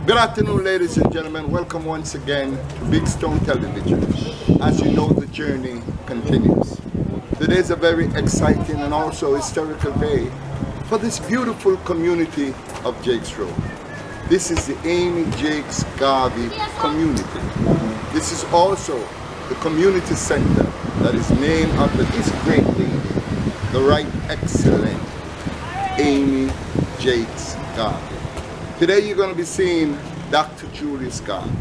Good afternoon, ladies and gentlemen. Welcome once again to Big Stone Television. As you know, the journey continues. Today is a very exciting and also historical day for this beautiful community of Jacques Road. This is the Amy Jacques Garvey community. This is also the community center that is named after this great lady, the Right Excellent Amy Jacques Garvey. Today you're going to be seeing Dr. Julius Garvey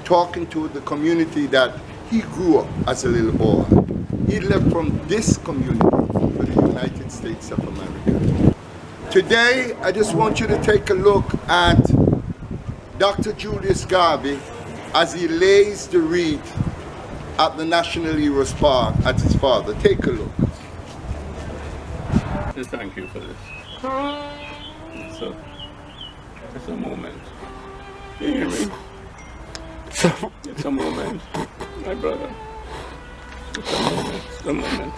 talking to the community that he grew up as a little boy. He left from this community to the United States of America. Today I just want you to take a look at Dr. Julius Garvey as he lays the wreath at the National Heroes Park at his father. Take a look. Thank you for this. It's a moment. You hear me? It's a moment, my brother. It's a moment. It's a moment.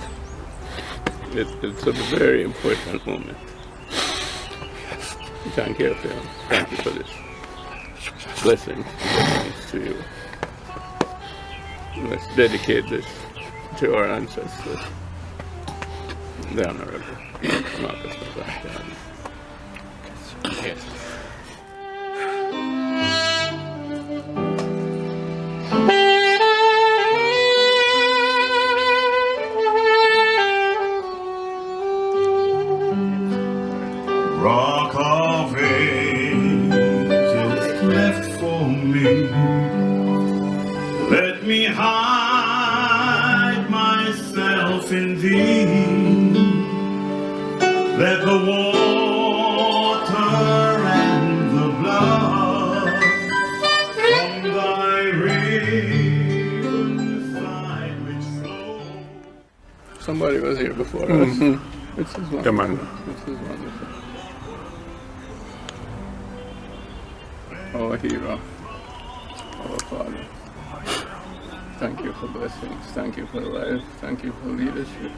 It's a very important moment. Thank you, Phil. Thank you for this. Blessings to you. Let's dedicate this to our ancestors. The Honorable Marcus Garvey. Yes. Rock of ages left for me. Let me hide myself in thee. Let the water and the blood from thy riverside which flow. Somebody was here before us. This is wonderful. Come on. This is wonderful. Our hero, our father. Thank you for blessings. Thank you for life. Thank you for leadership.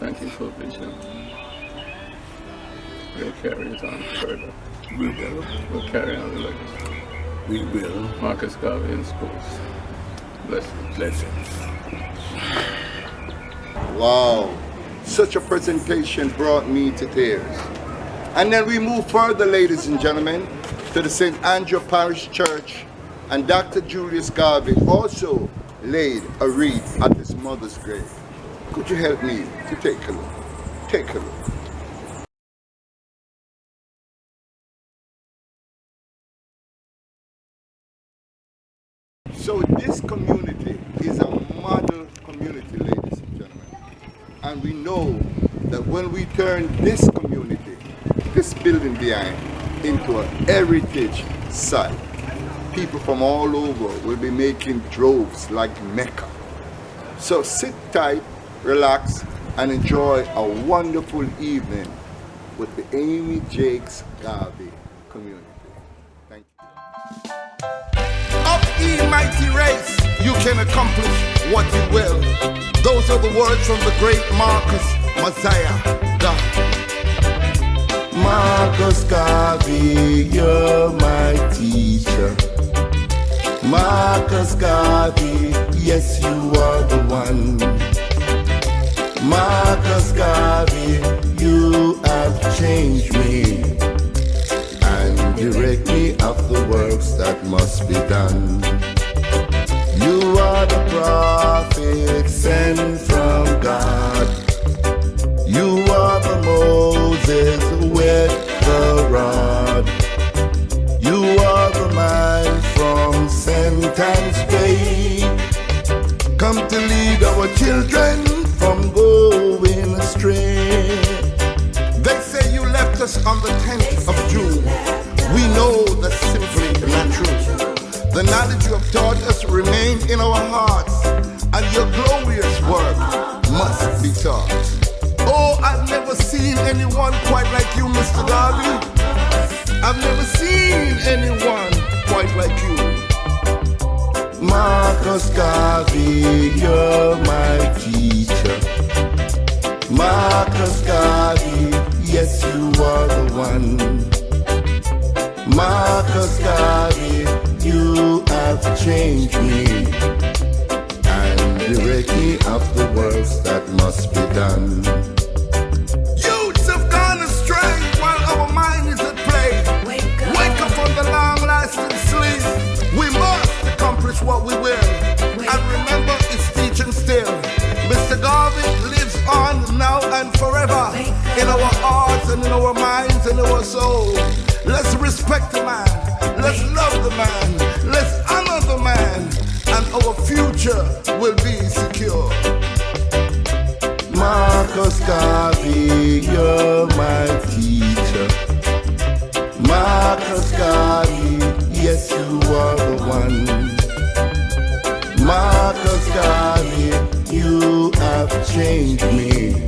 Thank you for vision. We'll carry it on further. We will. We'll carry on the legacy. We will. Marcus Garvey in schools. Blessings. Blessings. Wow, such a presentation brought me to tears. And then we move further, ladies and gentlemen, to the St. Andrew Parish Church, and Dr. Julius Garvey also laid a wreath at his mother's grave. Could you help me to take a look? Take a look. So this community is a model community, ladies and gentlemen. And we know that when we turn this community, this building behind, into a heritage site, people from all over will be making droves like Mecca. So sit tight, relax, and enjoy a wonderful evening with the Amy Jacques Garvey community. Thank you. Up, ye mighty race, you can accomplish what you will. Those are the words from the great Mosiah. Marcus Garvey, you're my teacher. Marcus Garvey, yes, you are the one. Marcus Garvey, you have changed me and direct me of the works that must be done. You are the prophet sent from God. You are the Moses with the rod. You are the man from Sentence Bay, come to lead our children from going astray. They say you left us on the 10th of June. We know that's simply not true. The knowledge you have taught us remain in our hearts, and your glorious work must be taught. Oh, I've never seen anyone quite like you, Mr. Garvey. I've never seen anyone quite like you. Marcus Garvey, you're my teacher. Marcus Garvey, yes, you are the one. Marcus Garvey, have changed me and direct me of the works that must be done. Youths have gone astray while our mind is at play. Wake up from the long-lasting sleep. We must accomplish what we will. And remember its teaching still. Mr. Garvey lives on now and forever. In our hearts and in our minds and our soul. Let's respect the man. Let's love the man. Let's honor the man. And our future will be secure. Marcus Garvey, you're my teacher. Marcus Garvey, yes, you are the one. Marcus Garvey, you have changed me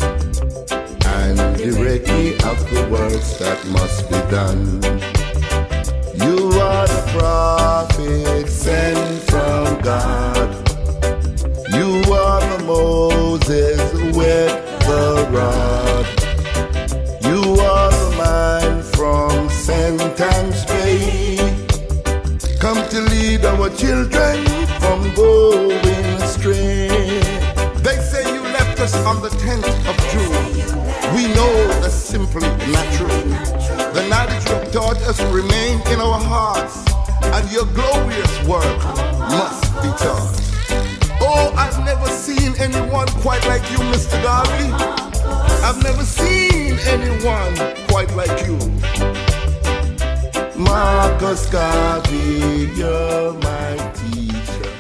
and direct me of the works that must be done. You are the prophet sent from God. You are the Moses with the rod. You are the man from Sentence Bay. Come to lead our children from going astray. They say you left us on the 10th of June. We know that's simply not true. The knowledge you have taught us remain in our hearts, and your glorious work must be taught. Oh, I've never seen anyone quite like you, Mr. Garvey. I've never seen anyone quite like you. Marcus Garvey, you're my teacher.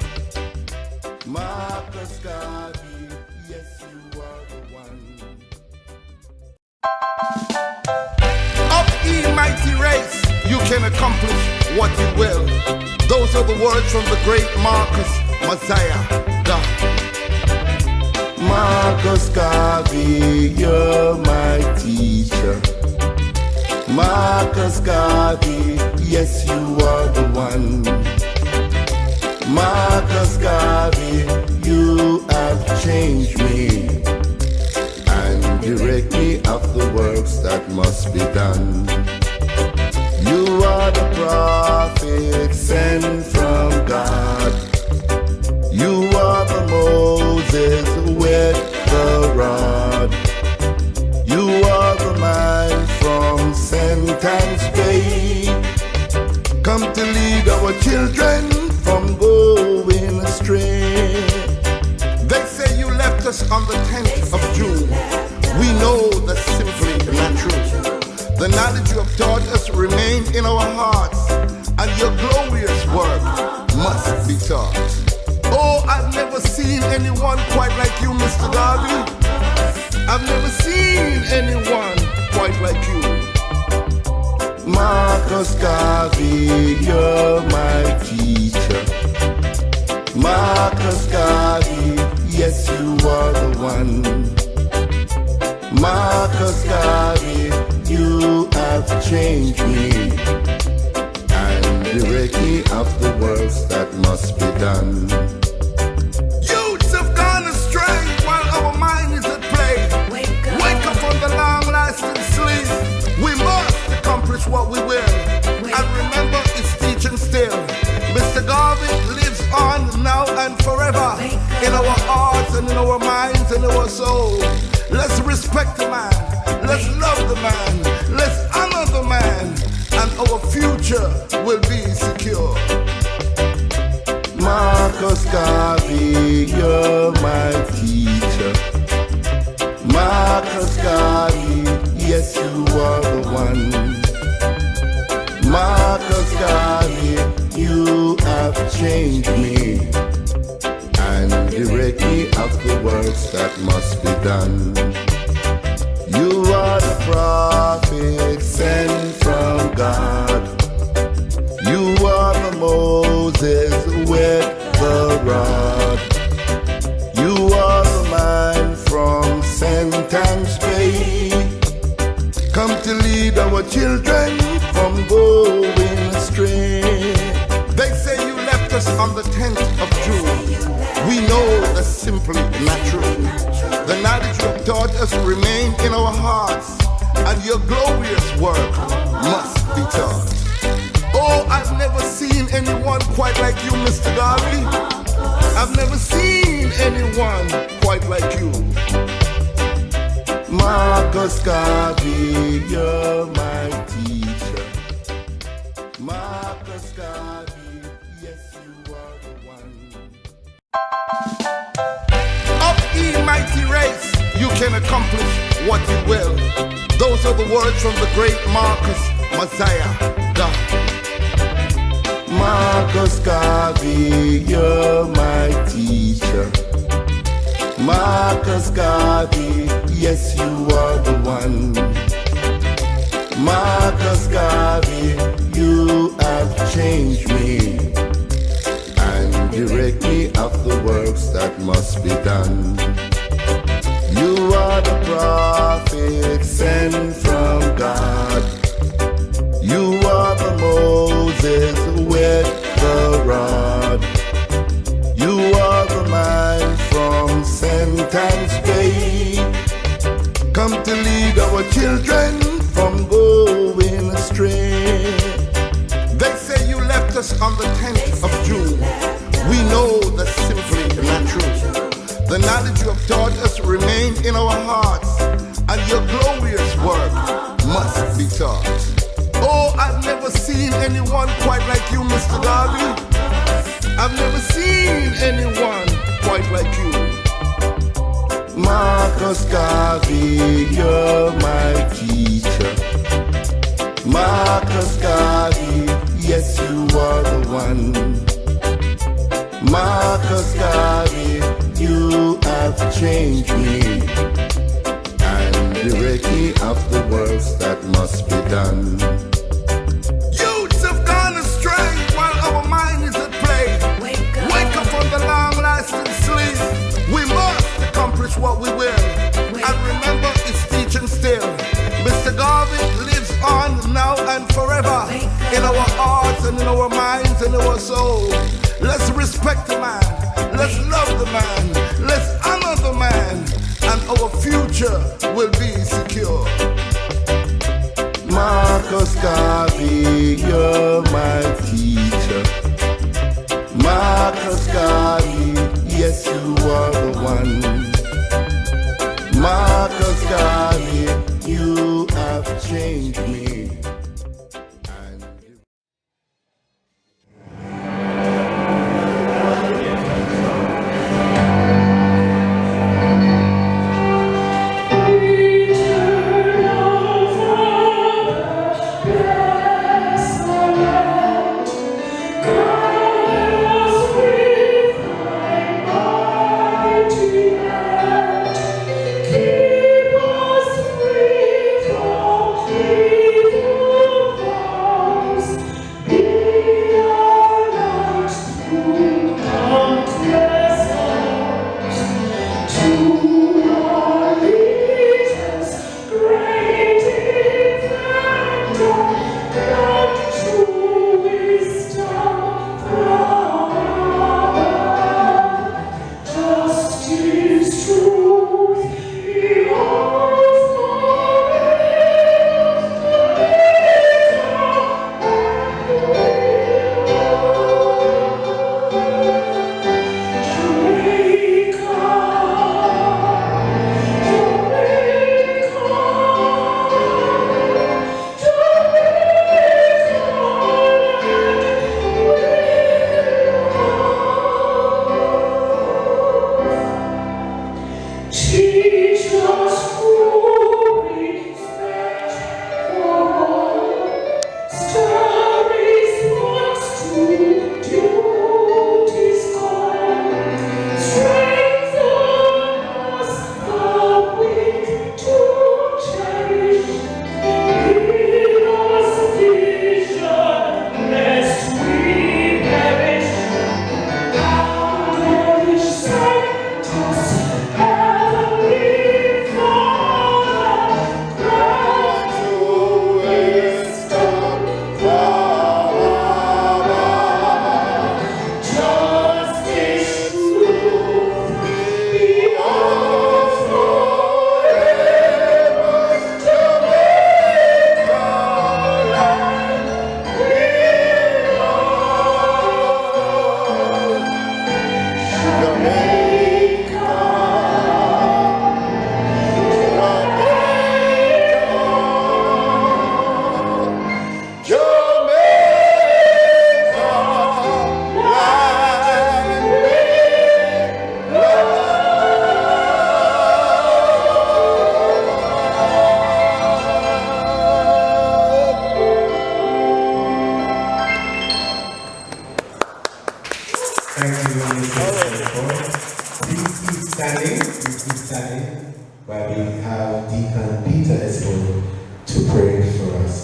Marcus Garvey, yes, you are the one. Up, ye mighty race, you can accomplish what you will. Those are the words from the great Marcus Mosiah. Marcus Garvey, you're my teacher. Marcus Garvey, yes, you are the one. Marcus Garvey, you have changed me and direct me of the works that must be done. You are the prophet sent from God. You are the Moses with the rod. You are the man from Sentence Bay. Come to lead our children from going astray. They say you left us on the 10th of June. We know that's simply not true. The knowledge you have taught us remain in our hearts, and your glorious work must be taught. Oh, I've never seen anyone quite like you, Mr. Garvey. I've never seen anyone quite like you. Marcus Garvey, you're my teacher. Marcus Garvey, yes, you are the one. Marcus Garvey, you have changed me and direct me of the works that must be done. Youths have gone astray while our mind is at play. Wake up from the long-lasting sleep. We must accomplish what we will. And remember its teaching still. Mr. Garvey lives on now and forever. In our hearts and in our minds and our soul. Let's respect the man. Let's love the man. Let's honor the man. And our future will be secure. Marcus Garvey, you're my teacher. Marcus Garvey, yes, you are the one. Marcus Garvey, you have changed me and direct me of the works that must be done. You are the prophet sent from God. You are the Moses with the rod. You are the man from Sentence Bay. Come to lead our children from going astray. They say you left us on the 10th of June. We know that's simply not true. The knowledge you have taught us remain in our hearts, and your glorious work must be taught. Oh, I've never seen anyone quite like you, Mr. Garvey. I've never seen anyone quite like you. Marcus Garvey, you're my teacher. Marcus Garvey, yes, you are the one. Up, ye mighty race, you can accomplish what you will. Those are the words from the great Marcus Mosiah Garvey. Marcus Garvey, you're my teacher. Marcus Garvey, yes, you are the one. Marcus Garvey, you have changed me and direct me of the works that must be done. You are the prophet sent from God. You are the Moses with the rod. You are the man from Sentence Bay, come to lead our children from going astray. They say you left us on the 10th of June. We know that's simply not true. The knowledge you have taught us remain in our hearts, and your glorious work must be taught. Oh, I've never seen anyone quite like you, Mr. Garvey. I've never seen anyone quite like you. Marcus Garvey, you're my teacher. Marcus Garvey, yes, you are the one. Marcus Garvey, you have changed me and direct me of the works that must be done. Youths have gone astray while our mind is at play. Wake up from the long-lasting sleep. We must accomplish what we will, and remember it's teaching still. Mr. Garvey lives on now and forever in our hearts and in our minds and our soul. Let's respect the man, let's love the man, let's honor the man, and our future will be secure. Marcus Garvey, you're my teacher. Marcus Garvey, yes, you are the one. Marcus Garvey, you have changed me. Thank you, Mr. Please keep standing while we have Deacon Peter Esposito to pray for us.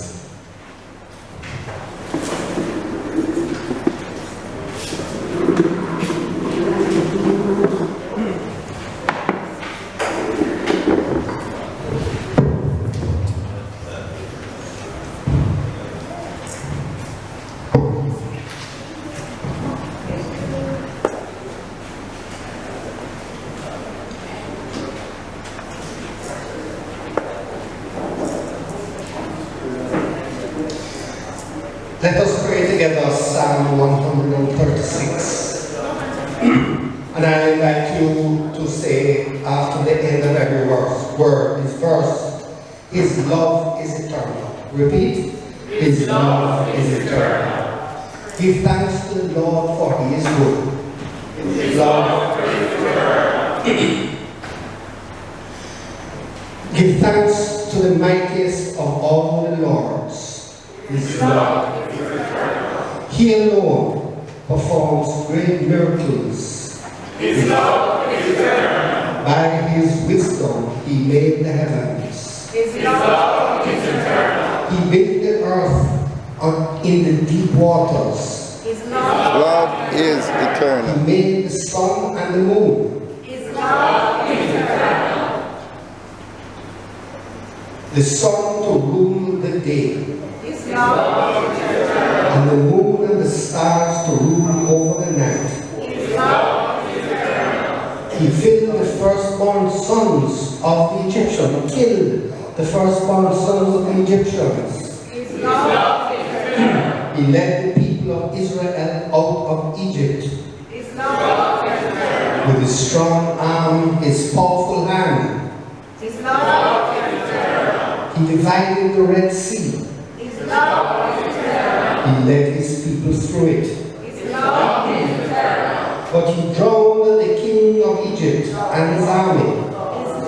Let us pray together Psalm 136. And I invite you to say after the end of every verse, His love is eternal. Repeat. His love is eternal. Give thanks to the Lord for He is good. His love is eternal. Give thanks to the mightiest of all the lords. His love is eternal. He alone performs great miracles. His love is eternal. By His wisdom He made the heavens. His love is eternal. He built the earth in the deep waters. His Love is eternal. He made the sun and the moon. His love is eternal. The sun to rule the day. His love is eternal. And the moon and the stars to rule over the night. His love is eternal. He filled the firstborn sons of the Egyptians, killed the firstborn sons of the Egyptians. His love is eternal. He led the people of Israel out of Egypt. His love is eternal. With his strong arm, his powerful hand. His love is eternal. He divided the Red Sea. His love is eternal. He led his people through it. His love is eternal. But he drowned the king of Egypt and his army. His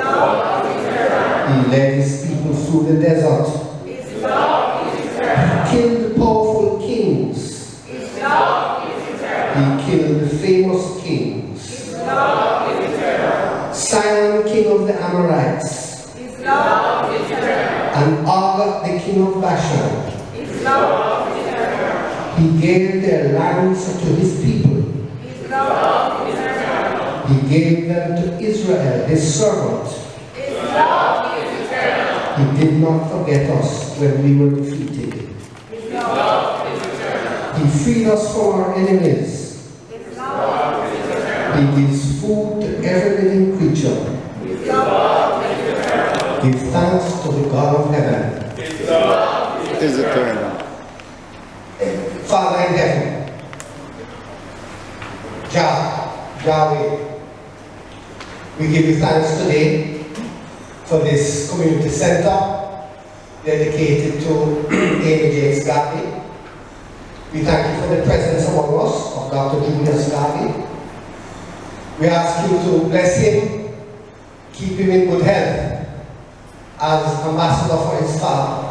love is eternal. He led his people through the desert. His love is eternal. He killed the powerful kings. His love is eternal. He killed the famous kings. His love is eternal. Sihon, king of the Amorites. His love is eternal. And Og, the king of Bashan. His love is eternal. He gave their lands to his people. His love is eternal. He gave them to Israel, his servant. His love is eternal. He did not forget us when we were defeated. His love is eternal. He freed us from our enemies. His love is eternal. He gives food to every living creature. His love is eternal. Give thanks to the God of heaven. His love Is eternal. Father in heaven, Yahweh, we give you thanks today for this community center dedicated to Amy Jacques Garvey. We thank you for the presence among us of Dr. Julius Garvey. We ask you to bless him, keep him in good health as ambassador for his father.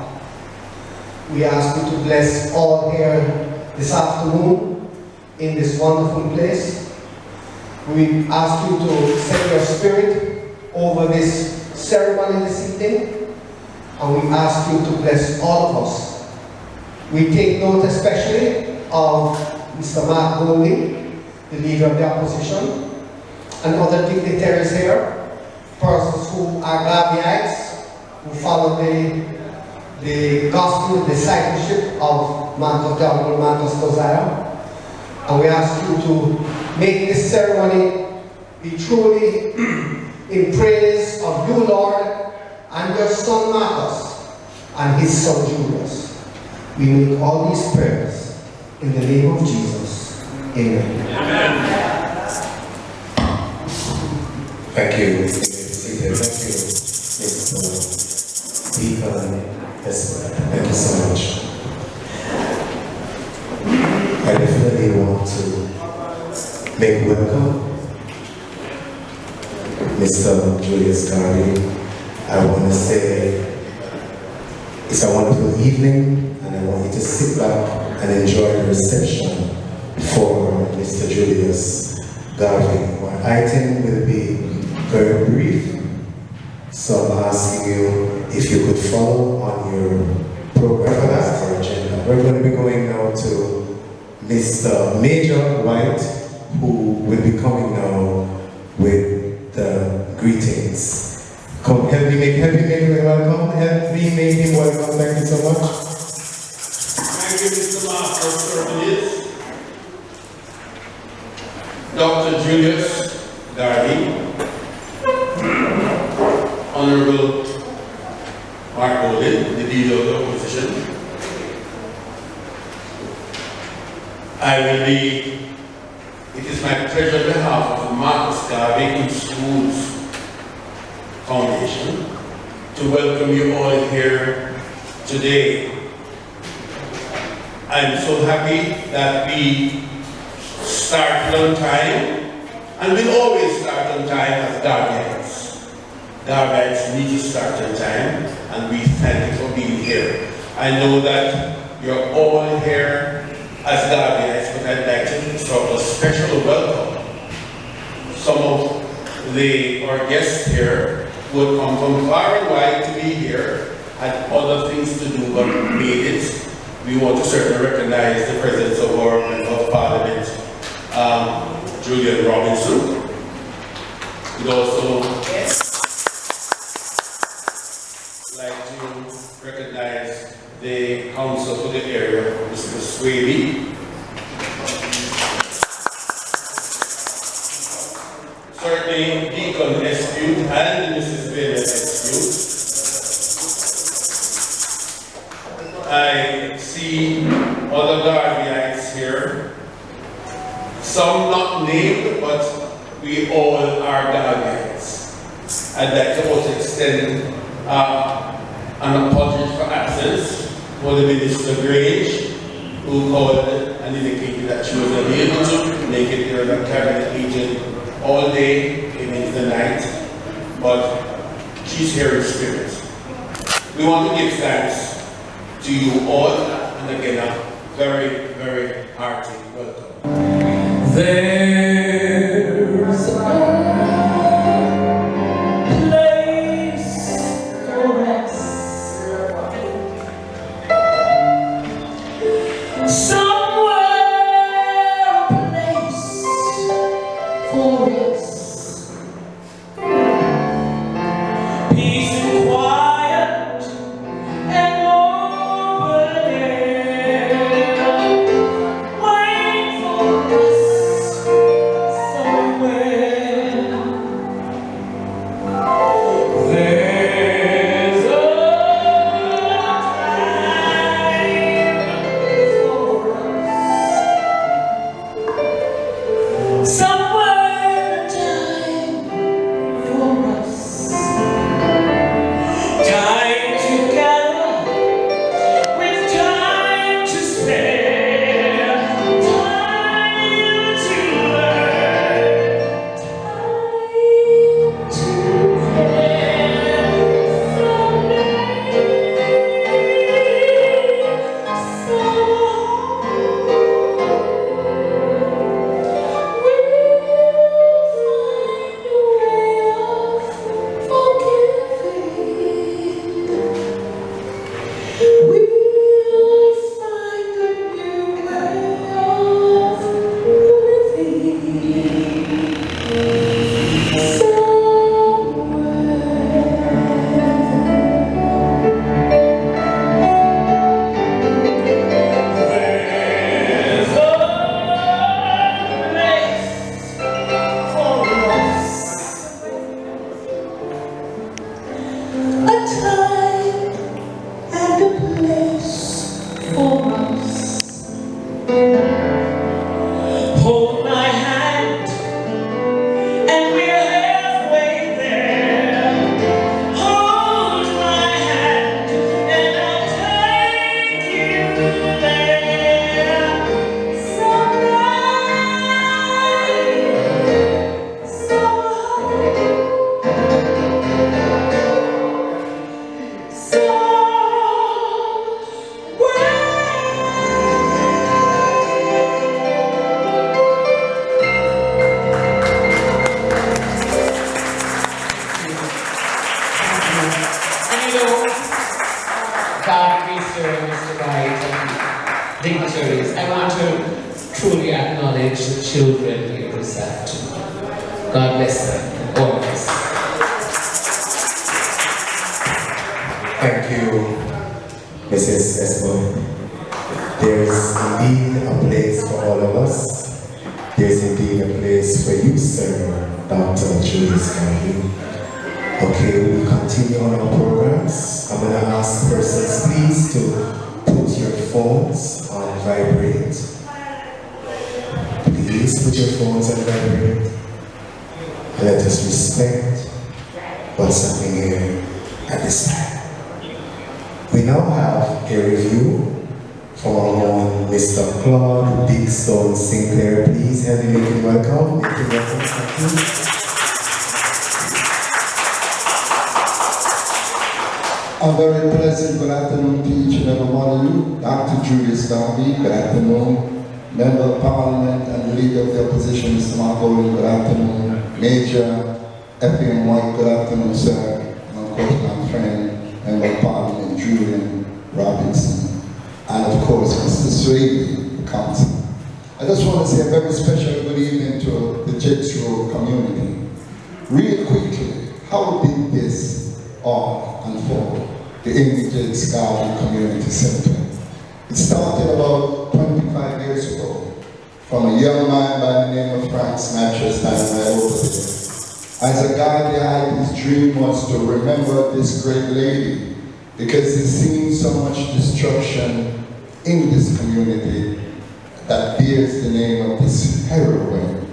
We ask you to bless all here this afternoon in this wonderful place. We ask you to send your spirit over this ceremony this evening, and we ask you to bless all of us. We take note especially of Mr. Mark Golding, the leader of the opposition, and other dignitaries here, persons who are Garveyites, who follow the gospel, the discipleship of Marcus Mosiah. And we ask you to make this ceremony be truly in praise of you, Lord, and your son Marcus and his son Julius. We make all these prayers in the name of Jesus. Amen. Amen. Thank you, Mr. Thank you, Mr. Speaker. Yes, thank you so much. I definitely want to make welcome Mr. Julius Garvey. I want to say it's a wonderful evening, and I want you to sit back and enjoy the reception for Mr. Julius Garvey. My item will be very brief, so I'm asking you if you could follow on your program for that or agenda. We're going to be going now to Mr. Major White, who will be coming now with the greetings. Come, help me make him welcome. Help me make him welcome. Thank you so much. Thank you, Mr. Master of Ceremonies. Dr. Julius Garvey, Honorable Mark Bolin, the Leader of the Opposition. It is my pleasure on behalf of the Marcus Garvey in Schools Foundation to welcome you all here today. I'm so happy that we started on time, and we'll always start on time as Garveyites. Garveyites need to start on time, and we thank you for being here. I know that you're all here as Garveyites, but I'd like to sort of a special welcome. Some of our guests here who have come from far and wide to be here, had other things to do but made it. We want to certainly recognize the presence of our Member of Parliament, Julian Robinson. We'd also like to recognize the Council for the area, Mr. Swaley. Certainly Deacon Escute and Mrs. Bennett Escute. I see other Garveyites here. Some not named, but we all are Garveyites. I'd like to also extend an apology for absence for the Minister Grange, who called and indicated that she was unable to make it here at Cabinet meeting all day, even into the night, but she's here in spirit. We want to give thanks to you all, and again, a very, very hearty welcome. There's a place for us, somewhere a place for us, peace and quiet and open air, wait for us somewhere. beneficiaries. I want to truly acknowledge the children here this afternoon. God bless them always. Thank you, Mrs. Esmond. There's indeed a place for all of us. There's indeed a place for you, sir, Dr. Julius Garvey. Okay, we continue on our programs. I'm going to ask persons, please, to put your phones on vibrate. Please put your phones on vibrate. And let us respect what's happening here at this time. We now have a review from our own Mr. Claude Big Stone Sinclair. Please help me make it welcome. Make it welcome. Thank you. A very pleasant good afternoon to each and every one of you. Dr. Julius Garvey, good afternoon. Member of Parliament and the Leader of the Opposition, Mr. Mark Olin, good afternoon. Major F.M. White, good afternoon, sir. And of course, my friend, Member of Parliament, Julian Robinson. And of course, Mr. Swady, the Council. I just want to say a very special good evening to the Jacques Road community. Real quickly, how did this all unfold? The Amy Jacques Garvey Community Center. It started about 25 years ago from a young man by the name of Frank Snatcher standing right over there. As a guy, his dream was to remember this great lady because he's seen so much destruction in this community that bears the name of this heroine.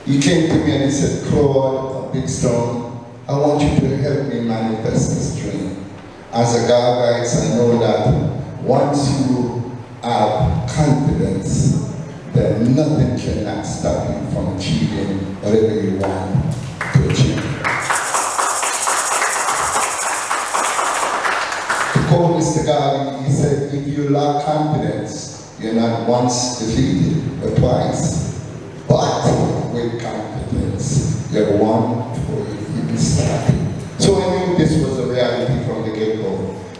He came to me and he said, Claude, Big Stone, I want you to help me manifest this dream. As a Garveyite, I know that once you have confidence, then nothing cannot stop you from achieving whatever you want to achieve. To quote Mr. Garvey, he said, if you lack confidence, you're not once defeated, but twice. But with confidence, you're one before you even started. So I knew this was a reality from the get-go.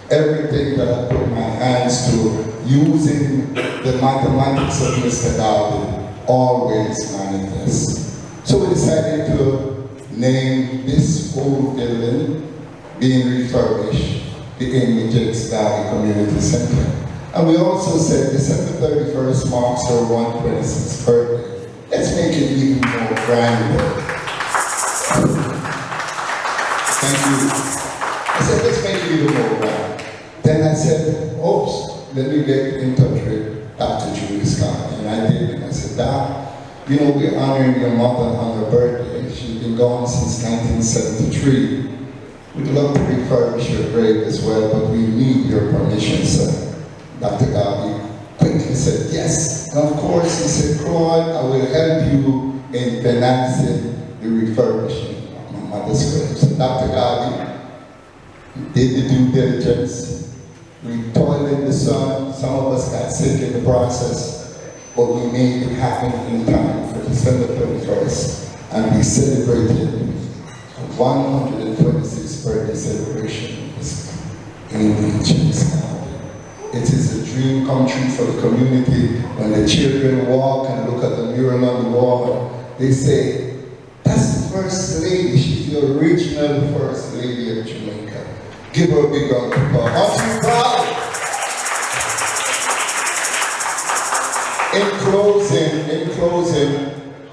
Everything that I put my hands to, using the mathematics of Mr. Garvey, always manifests. So we decided to name this old building, being refurbished, the Amy Jacques Garvey Community Center. And we also said December 31st marks her 126th birthday. Let's make it even more grander. Thank you. I said, let's make it even more grand. Then I said, oops, let me get in touch with Dr. Julius Garvey. And I did. And I said, Doc, you know, we're honoring your mother on her birthday. She's been gone since 1973. We'd love to refurbish your grave as well, but we need your permission, sir. Dr. Garvey quickly said, yes. And of course, he said, Claude, I will help you in financing the refurbishment. Mother's grave. So Dr. Garvey did the due diligence. We toiled in the sun. Some of us got sick in the process, but we made it happen in time for December 31st. And we celebrated 126th birthday celebration with Amy Jacques Garvey. It is a dream come true for the community. When the children walk and look at the mural on the wall, they say, that's the First Lady. She's the original First Lady of Jamaica. Give her a big round of applause. Aren't you proud? In closing,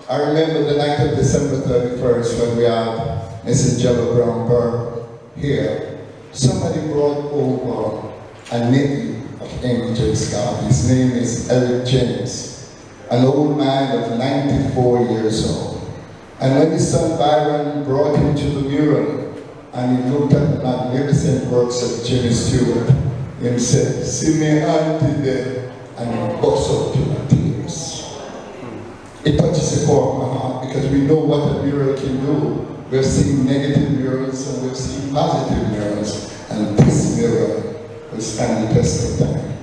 I remember the night of December 31st when we had Mrs. Jello Brown Burr here. Somebody brought over a nephew of Amy Jacques Garvey. His name is Eric James, an old man of 94 years old. And when his son Byron brought him to the mural and he looked at the magnificent works of Jimmy Stewart, he said, see me auntie there, and he burst out into tears. It touches the core of my heart because we know what a mural can do. We've seen negative murals and we've seen positive murals, and this mural will stand the test of time.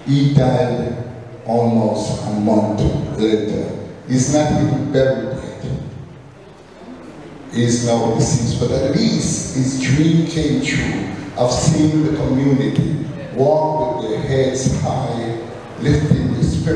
He died almost a month later. He's not even buried yet. He is now deceased, but at least his dream came true of seeing the community walk with their heads high, lifting the spirit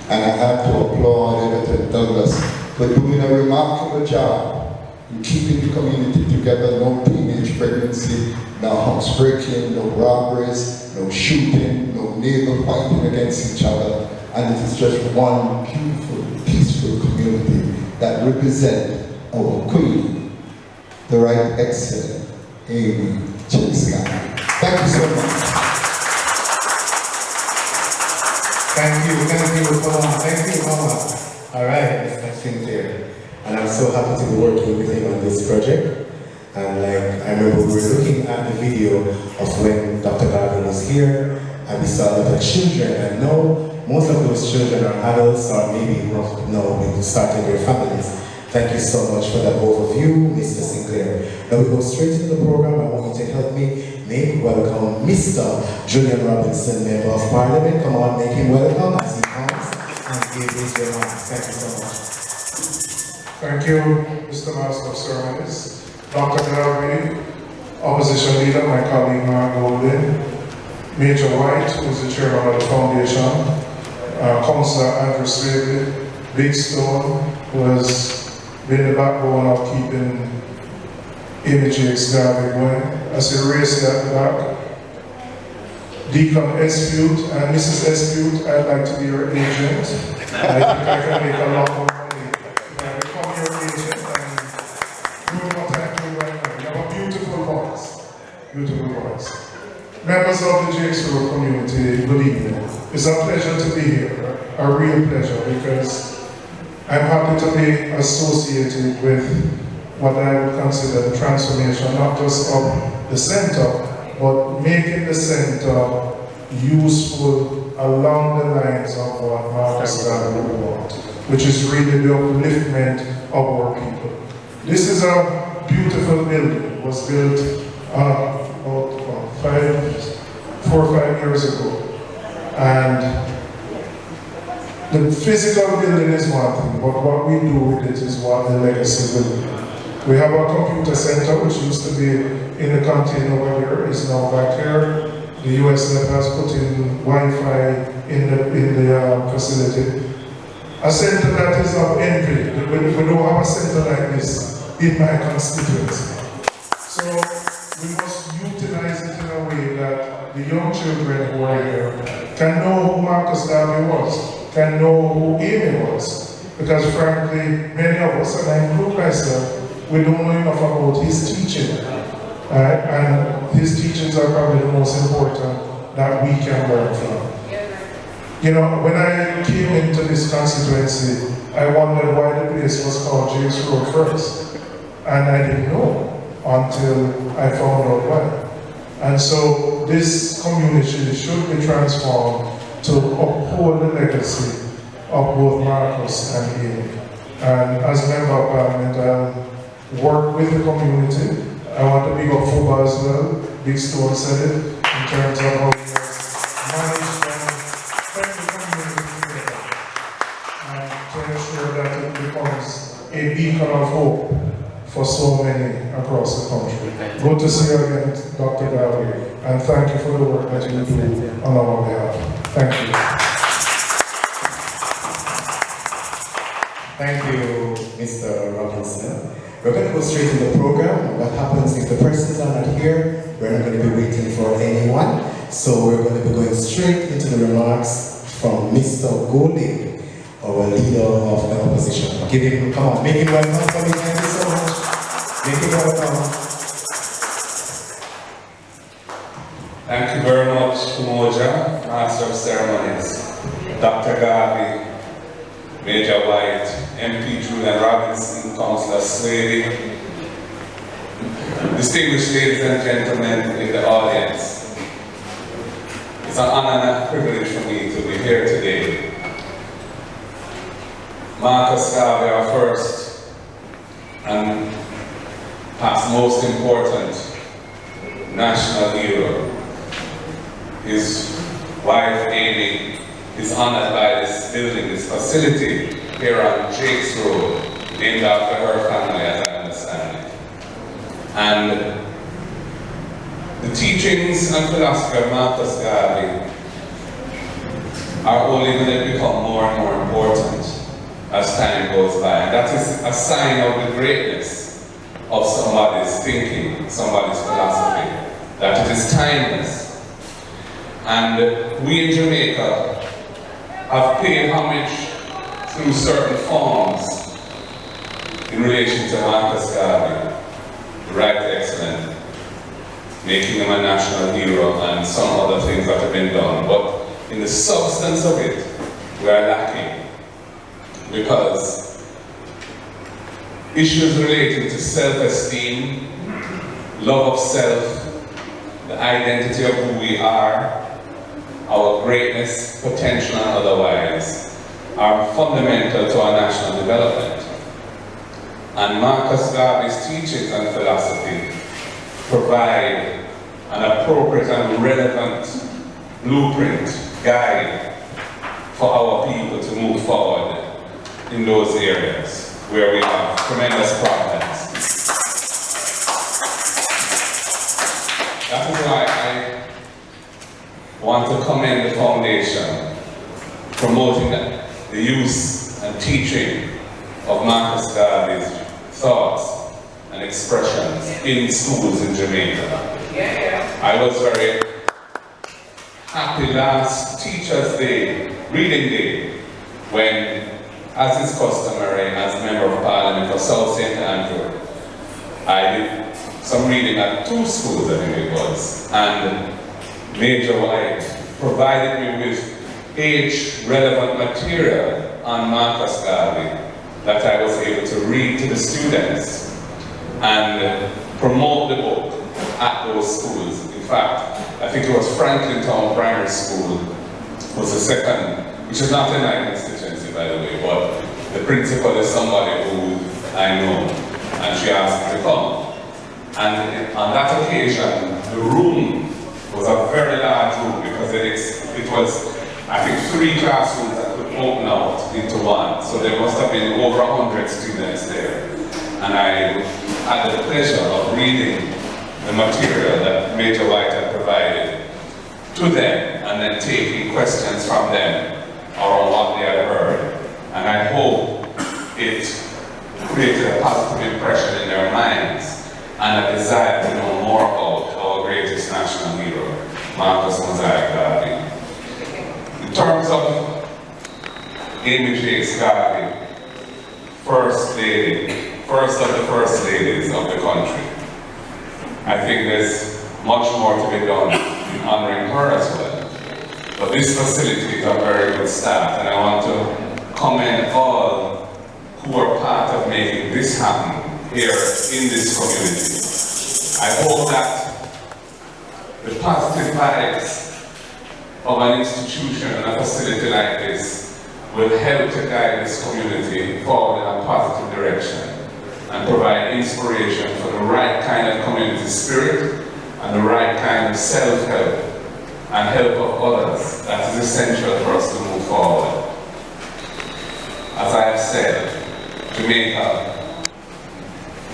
And I have to applaud Everton Douglas for doing a remarkable job in keeping the community together. No teenage pregnancy, no housebreaking, no robberies, no shooting, no neighbor fighting against each other. And it is just one beautiful, peaceful community that represents our queen, the Right Excellent Amy Jacques Garvey. Thank you so much. Thank you, Mama. Thank you, Mama. All right, Mr. Sinclair. And I'm so happy to be working with him on this project. And like, I remember we were looking at the video of when Dr. Garvey was here, and we saw a lot of children. And now, most of those children are adults, or maybe we started their families. Thank you so much for that overview, Mr. Sinclair. Now we go straight into the program. I want you to help me make welcome Mr. Julian Robinson, Member of Parliament. Come on, make him welcome as he comes and give his remarks. Thank you so much. Thank you, Mr. Master of Ceremonies. Dr. Garvey, Opposition Leader, my colleague Mark Golden, Major White, who is the Chairman of the Foundation, Councillor Andrew Slavery, Big Stone, who has been the backbone of keeping Amy Jacques Garvey going. I see Racy at the back. Deacon Espute and Mrs. Espute, I'd like to be your agent. I think I can make a lot more money if I become your agent and do what I do right now. You have a beautiful voice. Beautiful voice. Members of the Jacques Road community, good evening. It's a pleasure to be here, a real pleasure, because I'm happy to be associated with what I would consider the transformation, not just of the center, but making the center useful along the lines of what Marcus Garvey would want, which is really the upliftment of our people. This is a beautiful building. It was built about 4 or 5 years ago. And the physical building is one thing, but what we do with it is what the legacy will be. We have a computer center, which used to be in the container over here, is now back here. The USF has put in Wi-Fi in the facility. A center that is of envy. We don't have a center like this in my constituency. So we must utilize it in a way that the young children who are here can know who Marcus Garvey was, can know who Amy was. Because frankly, many of us, and I include myself, we don't know enough about his teaching. And his teachings are probably the most important that we can learn from. You know, when I came into this constituency, I wondered why the place was called Jacques Road first. And I didn't know until I found out why. And so this community should be transformed to uphold the legacy of both Marcus and Amy. And as member of Parliament, I'll work with the community. I want to big up football as well. Big Stone said it in terms of how we manage and the community together and to ensure that it becomes a beacon of hope for so many across the country. Good to see you again, Dr. Garvey, and thank you for the work that you do on our behalf. Thank you. Thank you, Mr. Robinson. We're going to go straight to the program. What happens if the persons are not here? We're not going to be waiting for anyone. So we're going to be going straight into the remarks from Mr. Golding, our leader of the opposition. Give him, come on, make him welcome for me. Thank you so much. Make him welcome. Thank you very much, Mosiah, Master of Ceremonies, Dr. Garvey, Major White, MP Julian Robinson, Councillor Slady, distinguished ladies and gentlemen in the audience. It's an honor and a privilege for me to be here today. Marcus Garvey, our first and perhaps most important national hero. His wife, Amy, is honored by this building, this facility here on Jacques Road, named after her family, as I understand it. And the teachings and philosophy of Marcus Garvey are only going to become more and more important as time goes by. And that is a sign of the greatness of somebody's thinking, somebody's philosophy, that it is timeless. And we in Jamaica have paid homage through certain forms in relation to Marcus Garvey, the right excellent, making him a national hero, and some other things that have been done. But in the substance of it, we are lacking, because issues relating to self-esteem, love of self, the identity of who we are, our greatness, potential and otherwise, are fundamental to our national development. And Marcus Garvey's teachings and philosophy provide an appropriate and relevant blueprint, guide for our people to move forward in those areas where we have tremendous problems. That is why I want to commend the foundation promoting the use and teaching of Marcus Garvey's thoughts and expressions in schools in Jamaica. I was very happy last Teachers' Day, Reading Day, when, as is customary as Member of Parliament for South St. Andrew, I did some reading at 2 schools, I think it was, and Major White provided me with age-relevant material on Marcus Garvey that I was able to read to the students and promote the book at those schools. In fact, I think it was Franklin Town Primary School was the second, which is not in my constituency, by the way, but the principal is somebody who I know, and she asked me to come. And on that occasion, the room was a very large room because it was, I think, 3 classrooms that could open out into one. So there must have been over 100 students there. And I had the pleasure of reading the material that Major White had provided to them, and then taking questions from them on what they had heard. And I hope it created a positive impression in their minds and a desire to know more about our greatest national hero, Marcus Mosiah Garvey. In terms of Amy Jacques Garvey, First Lady, first of the First Ladies of the country, I think there's much more to be done in honoring her as well. But this facility is a very good start, and I want to commend all who are part of making this happen here in this community. I hope that the positive vibes of an institution and a facility like this will help to guide this community forward in a positive direction and provide inspiration for the right kind of community spirit and the right kind of self-help and help of others that is essential for us to move forward. As I have said, Jamaica,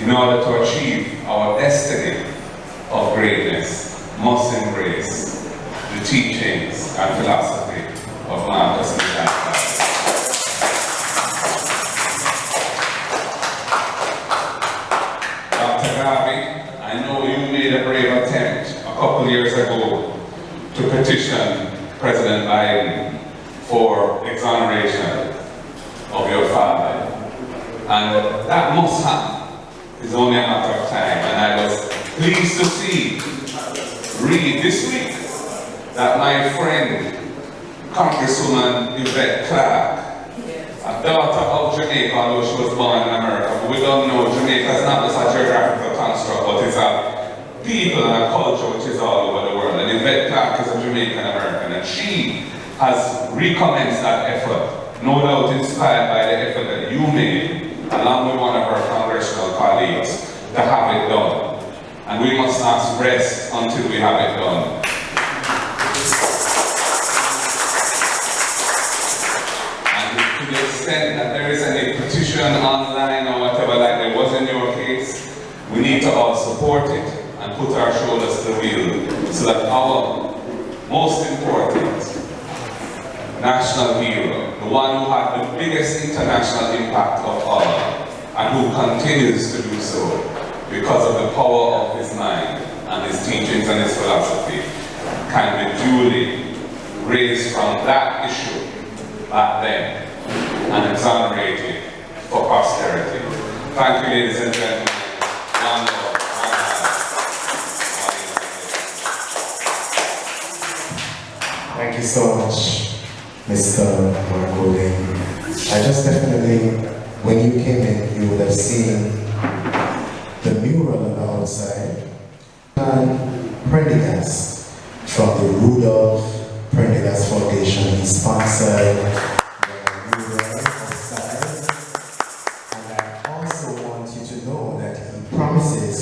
in order to achieve our destiny of greatness, must embrace the teachings and philosophy of Marcus Garvey. Dr. Garvey, I know you made a brave attempt a couple years ago to petition President Biden for exoneration of your father. And that must happen. It's only a matter of time. And I was pleased to see, read this week, that my friend, Congresswoman Yvette Clarke, a daughter of Jamaica, although she was born in America, but we don't know, Jamaica is not just a geographical construct, but it's a people and a culture which is all over the world. And Yvette Clarke is a Jamaican American, and she has recommenced that effort, no doubt inspired by the effort that you made, along with one of our congressional colleagues, to have it done. And we must not rest until we have it done. And to the extent that there is any petition online or whatever like there was in your case, we need to all support it and put our shoulders to the wheel so that our most important national hero, the one who had the biggest international impact of all, and who continues to do so because of the power of his mind and his teachings and his philosophy, can be duly raised from that issue back then and exonerated for posterity. Thank you, ladies and gentlemen. One love, one hand. Thank you so much, Mr. Margolin. I just definitely, when you came in, you would have seen the mural on the outside. And Prendergast from the Rudolph Prendergast Foundation, he sponsored the mural outside. And I also want you to know that he promises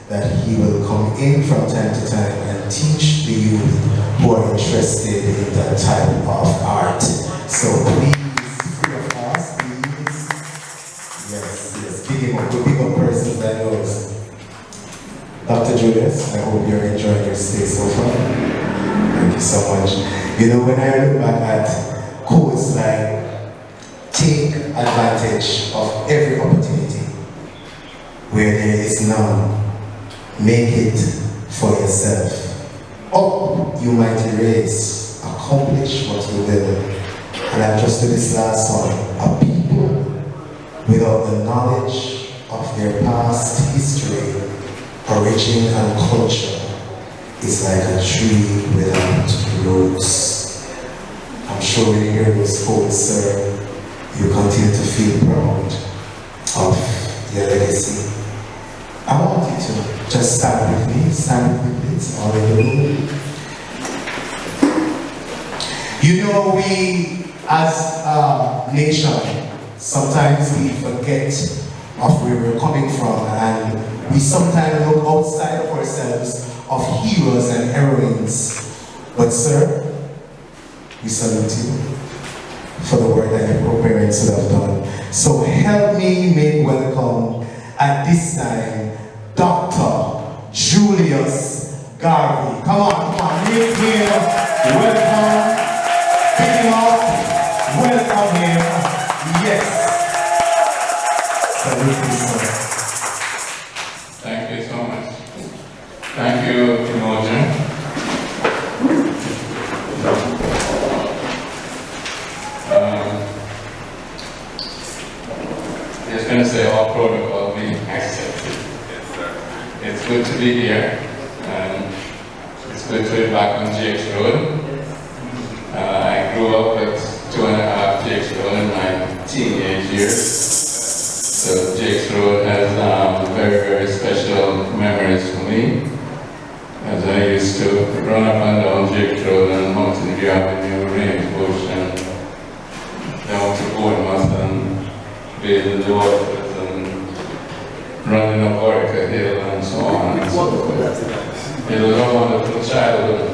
that he will come in from time to time and teach the youth who are interested in that type of art. So please, free of cost, please. Yes, big him up, big up persons that knows. Dr. Julius, I hope you're enjoying your stay so far. Thank you so much. You know, when I look back at quotes like, take advantage of every opportunity where there is none, make it for yourself. Up you might erase, accomplish what you will. And I've just did this last one. A people without the knowledge of their past history, origin and culture is like a tree without roots. I'm sure when you hear those quotes, sir, you continue to feel proud of your legacy. I want you to just stand with me, please, all in the room. You know, we as a nation, sometimes we forget of where we're coming from, and we sometimes look outside of ourselves of heroes and heroines. But sir, we salute you for the work that your parents would have done. So help me make welcome at this time Dr. Julius Garvey. Come on, make him welcome. Pick him up, welcome him. Yes. Salute you, sir. Thank you so much. Thank you, Imogen. Just going to say all protocol being accepted. Yes, sir. It's good to be here. It's good to be back on Jacques Road. I grew up at 2.5 Jacques Road in my teenage years. So Jacques Road has very, very special memories for me. As I used to run up and down Jacques Road and Mountain View Avenue, Range Bush, and down to Bournemouth and bathe in the waters and running up Orica Hill and so on and so forth. It was a wonderful childhood.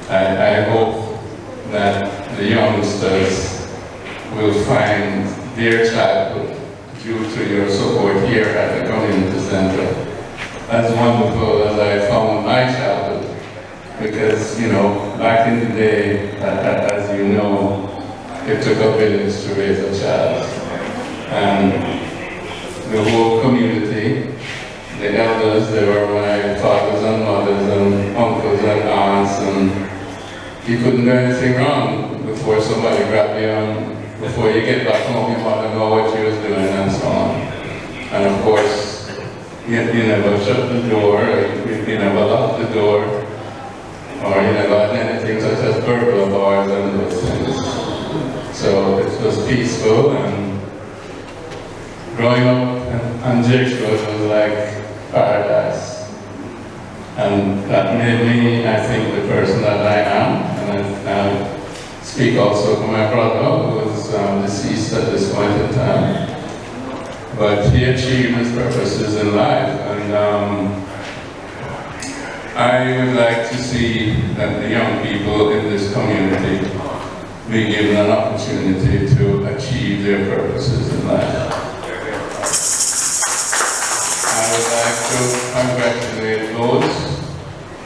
I hope that the youngsters will find their childhood due to your support here at the community center as wonderful as I found my childhood. Because, you know, back in the day, as you know, it took a village to raise a child. And the whole community, the elders, they were my fathers and mothers and uncles and aunts, and you couldn't do anything wrong before somebody grabbed you, and before you get back home, you want to know what you was doing and so on. And of course, you never shut the door, you never locked the door, or you never had anything such as burglar bars and those things. So it was peaceful, and growing up on Jacques Road was like paradise. And that made me, I think, the person that I am. And I speak also for my brother, who was deceased at this point in time. But he achieved his purposes in life. And I would like to see that the young people in this community be given an opportunity to achieve their purposes in life. I would like to congratulate those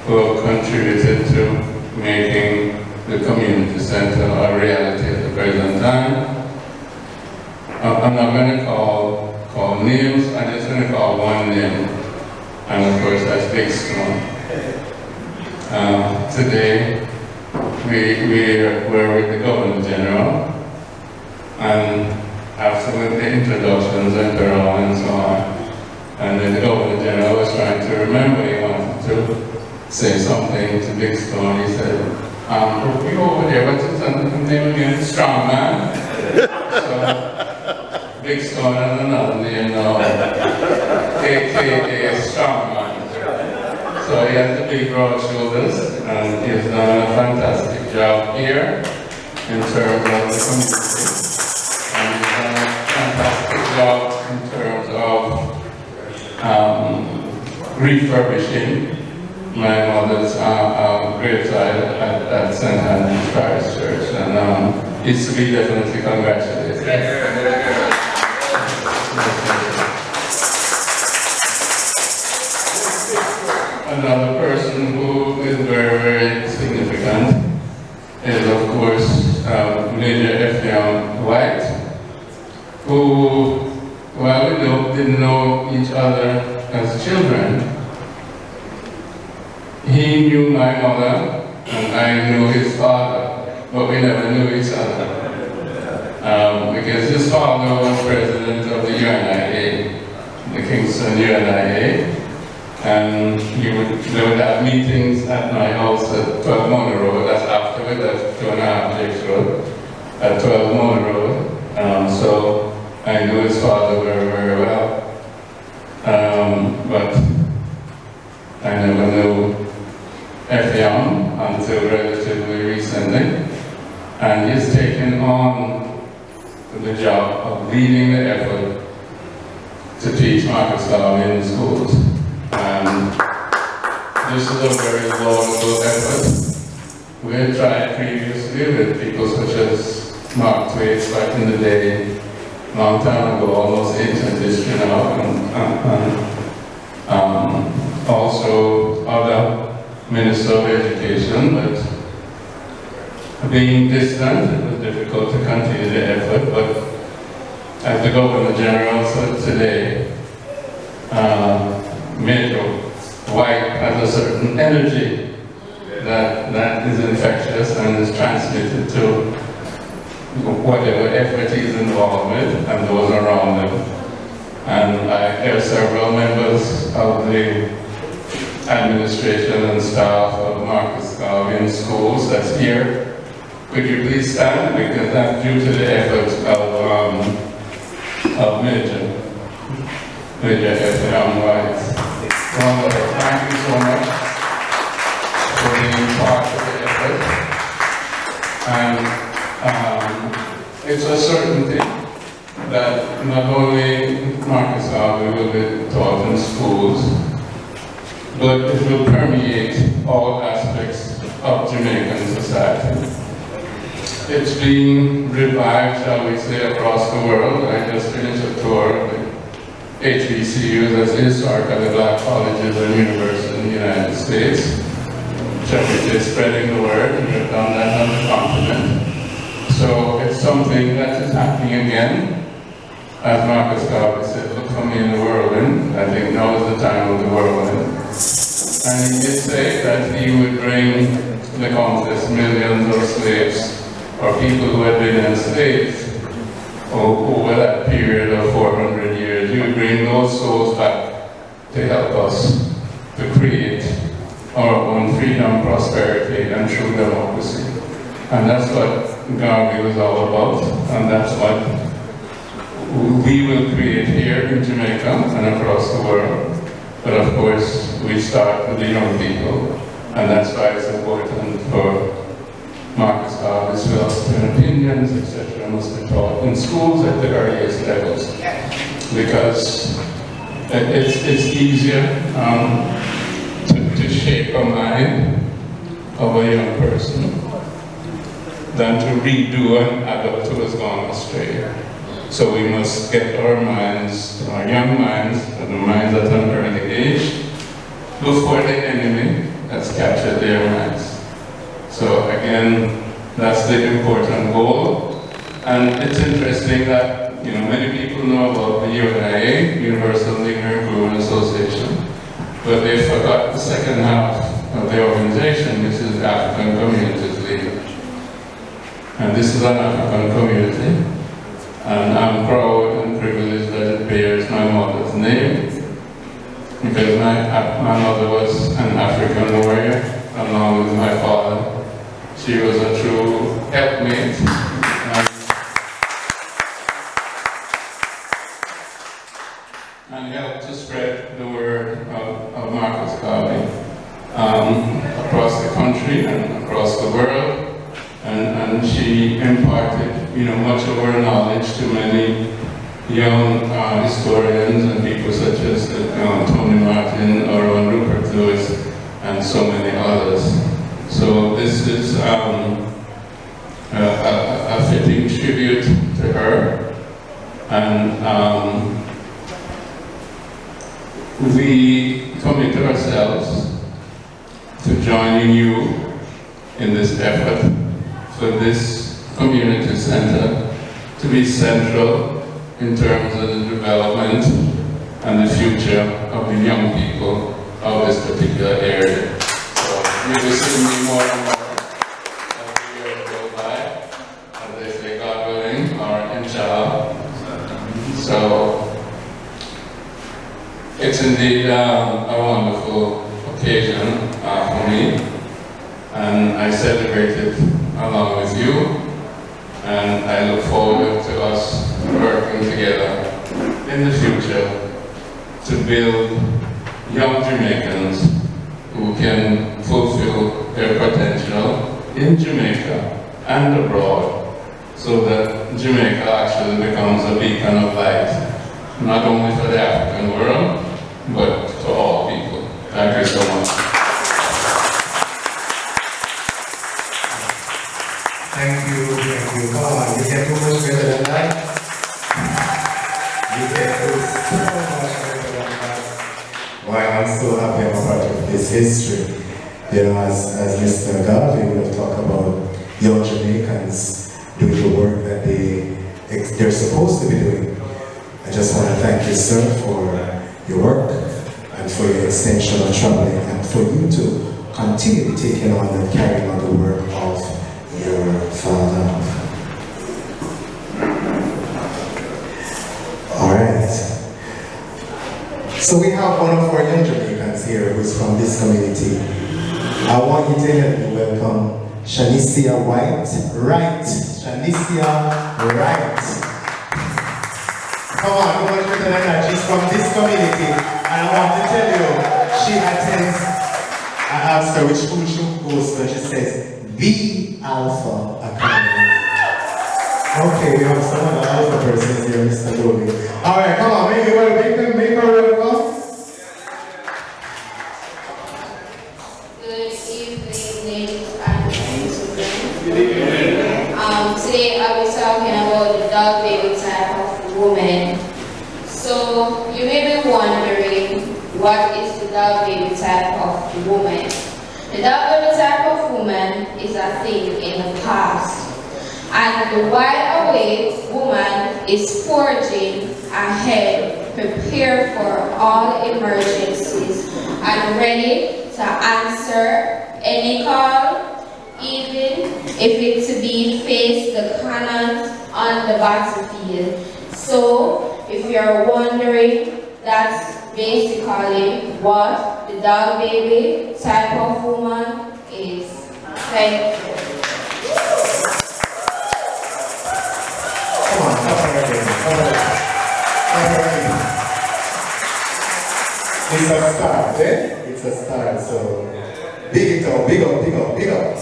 who have contributed to making the community center reality at the present time. I'm not going to call names, I'm just going to call one name, and of course that's Big Stone. Today, we're with the Governor General, and after with the introductions and parole and so on, and then the Governor General was trying to remember, he wanted to say something to Big Stone. He said, you over there, what's his name again? Strong Man. So, Big Stone has another name now, a.k.a. Strong Man. So he has the big broad shoulders, and he's done a fantastic job here in terms of the community. And he's done a fantastic job in terms of refurbishing my mother's graveside at St. Andrew's Parish Church, and he's to be definitely congratulated. Another person who is very, very significant is, of course, Major F. White, who, while we didn't know each other as children, he knew my mother and I knew his father, but we never knew each other. Because his father was president of the UNIA, the Kingston UNIA, and they would have meetings at my house at 12 Mona Road. That's after we left 2.5 Jacques Road, at 12 Mona Road. So I knew his father very, very well. But I never knew F. Young until relatively recently. And he's taken on the job of leading the effort to teach Marcus Garvey in schools. And this is a very laudable effort. We had tried previously with people such as Mark Twain back in the day, long time ago, almost ancient history now, and also other ministers of education, but being distant, it was difficult to continue the effort. But as the Governor General said today, Major White has a certain energy that is infectious and is transmitted to whatever effort he's involved with and those around him. And there are several members of the administration and staff of Marcus Garvey in schools that's here. Could you please stand, because that's due to the efforts of Major F. White. Wonderful. Thank you so much for being part of the effort. And it's a certainty that not only Marcus Garvey will be taught in schools, but it will permeate all aspects of Jamaican society. It's being revived, shall we say, across the world. I just finished a tour of the HBCUs, as historically black colleges and universities in the United States. Shall we say, spreading the word, and we've done that on the continent. So it's something that is happening again. As Marcus Garvey said, look for me in the whirlwind. I think now is the time of the whirlwind. And he did say that he would bring the countless millions of slaves, or people who had been enslaved over that period of 400 years. He would bring those souls back to help us to create our own freedom, prosperity, and true democracy. And that's what Garvey was all about, and that's what we will create here in Jamaica and across the world. But of course, we start with the young people, and that's why it's important for Marcus Garvey's philosophy and opinions, etc., must be taught in schools at the earliest levels, because it's easier to shape a mind of a young person than to redo an adult who has gone astray. So we must get our minds, our young minds, and the minds at an early age, before the enemy has captured their minds. So again, That's the important goal. And it's interesting that, many people know about the UNIA, Universal Linear Improvement Association, but they forgot the second half of the organization, which is African Communities League. And this is an African community, and I'm proud and privileged that it bears my mother's name, because my mother was an African warrior, along with my father. She was a true helpmate. And helped to spread the word of Marcus Garvey across the country and across the world. And she imparted, much of her knowledge to many young historians and people such as Tony Martin or Rupert Lewis and so many others. So this is a fitting tribute to her. And we commit ourselves to joining you in this effort for this community center to be central in terms of the development and the future of the young people of this particular area. So you will see me more and more as the years go by, as they say, God willing, or inshallah. So it's indeed a wonderful occasion for me, and I celebrate it along with you, and I look forward to us working together in the future to build young Jamaicans who can fulfill their potential in Jamaica and abroad, so that Jamaica actually becomes a beacon of light, not only for the African world, but to all people. Thank you so much. Thank you. Come on, you can do much better than that. You can do so much better than that. Why, I'm so happy I'm a part of this history. As Mr. Garvey would have talked about young Jamaicans doing the work that they're supposed to be doing. I just want to thank you, sir, for your work and for your extension of traveling, and for you to continue taking on and carrying on the work of your father. All right. So we have one of our young Jamaicans here who's from this community. I want you to help me welcome Shanicia White. Shanicia Wright. Come on, no much better than that. She's from this community, and I want to tell you, she attends, I asked her which school she goes to, and she says, The Alpha Academy. Okay, we have some other alpha persons here, Mr. Goldie. Alright, come on, make her welcome. Good evening, ladies and gentlemen. Good evening. Today I'll be talking about the dog baby type of woman. So you may be wondering, what is the dog baby type of woman? The dog baby type of woman is a thing in the past, and the wide-awake woman is forging ahead, prepared for all emergencies, and ready to answer any call, even if it to be face the cannons on the battlefield. So, if you're wondering, that's basically what the dog baby type of woman is. Thank you. Come on, It's a start, eh? It's a start, so big it up, big up, big up, big up.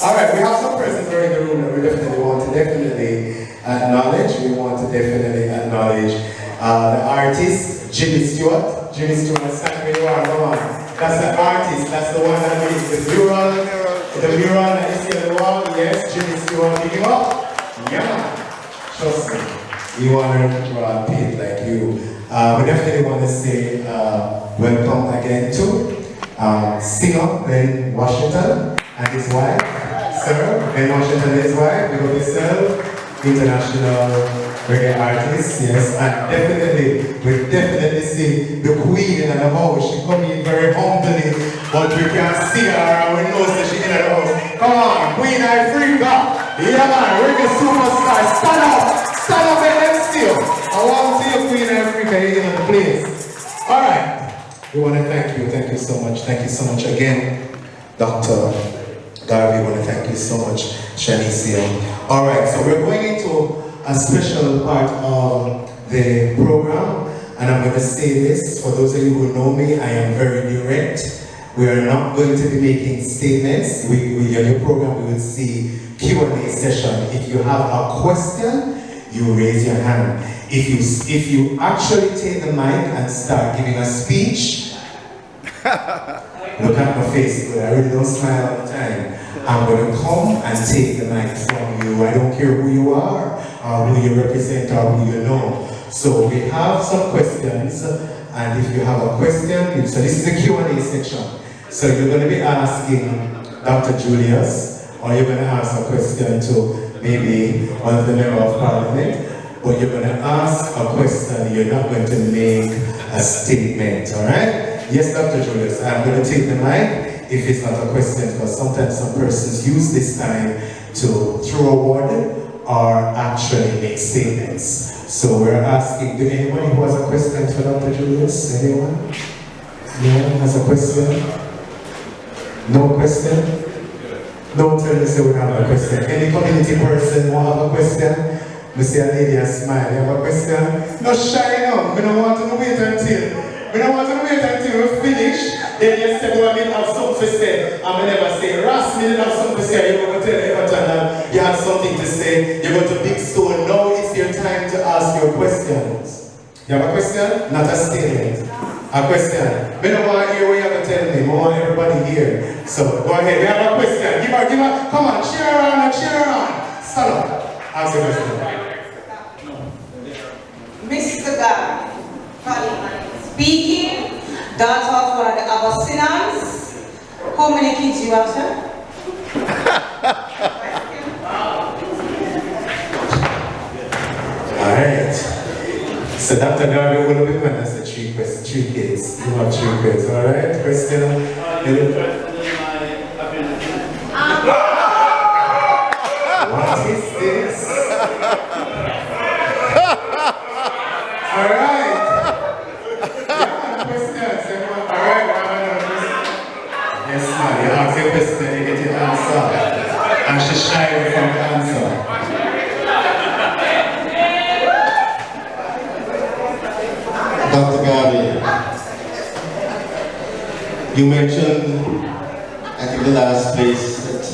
Alright, we have some persons here in the room that we definitely want to acknowledge. We want to definitely acknowledge the artist, Jimmy Stewart. Jimmy Stewart, stand where you are, come on. That's the artist, that's the one that made the mural that you see on the wall. Yes, Jimmy Stewart, pick him up. Yeah. Trust me, we want to draw a paint like you. We definitely want to say welcome again to singer Ben Washington and his wife, sir. Ben Washington and his wife, big up yourself. International reggae artist, yes. And definitely, we definitely see the queen in the house. She come in very humbly, but we can see her and we know that she's in the house. Come on, Queen Africa. Yeah man, reggae superstar. Stand up. Stand up and let's still. I want to see you, Queen Africa, here in the place. Alright. We want to thank you. Thank you so much. Thank you so much again, Dr. Garvey. We want to thank you so much, Shanicia. Alright, so we're going into a special part of the program, and I'm going to say this, for those of you who know me, I am very direct. We are not going to be making statements. In your program we will see Q&A session. If you have a question, you raise your hand. If you actually take the mic and start giving a speech, look at my face, but I really don't smile all the time. I'm going to come and take the mic from you. I don't care who you are, or who you represent, or who you know. So we have some questions, and if you have a question, so this is the Q&A section. So you're going to be asking Dr. Julius, or you're going to ask a question to maybe one of the members of Parliament, but you're going to ask a question, you're not going to make a statement, all right? Yes, Dr. Julius, I'm going to take the mic if it's not a question, because sometimes some persons use this time to throw a word or actually make statements. So we're asking, do anyone who has a question for Dr. Julius? Anyone? No has a question? No question? Don't tell me say we have a question. Any community person who have a question? We see a lady and smile. You have a question? No shy now. We don't want to wait until we finish. Then you say, well, I didn't have something to say. I'm never say, Ras, me didn't have something to say. You're going to tell everyone that you have something to say. You're going to Big Stone. Now it's your time to ask your questions. You have a question? Not a statement. A question. We don't want to hear what you have to tell me. We want everybody here. So go ahead. We have a question. Give her. Come on. Cheer on. Stand up. Ask your question. Mr. Garvey, speaking, daughter of one of the Abyssinians. How many kids do you have, sir? Alright. So Dr. Garvey will be when I said three kids. You have 3 kids, alright? Question? What is this? Alright. Yes, ma'am. You ask a question, you get your answer. And she's shy away from the answer. Dr. Garvey, you mentioned, I think the last place that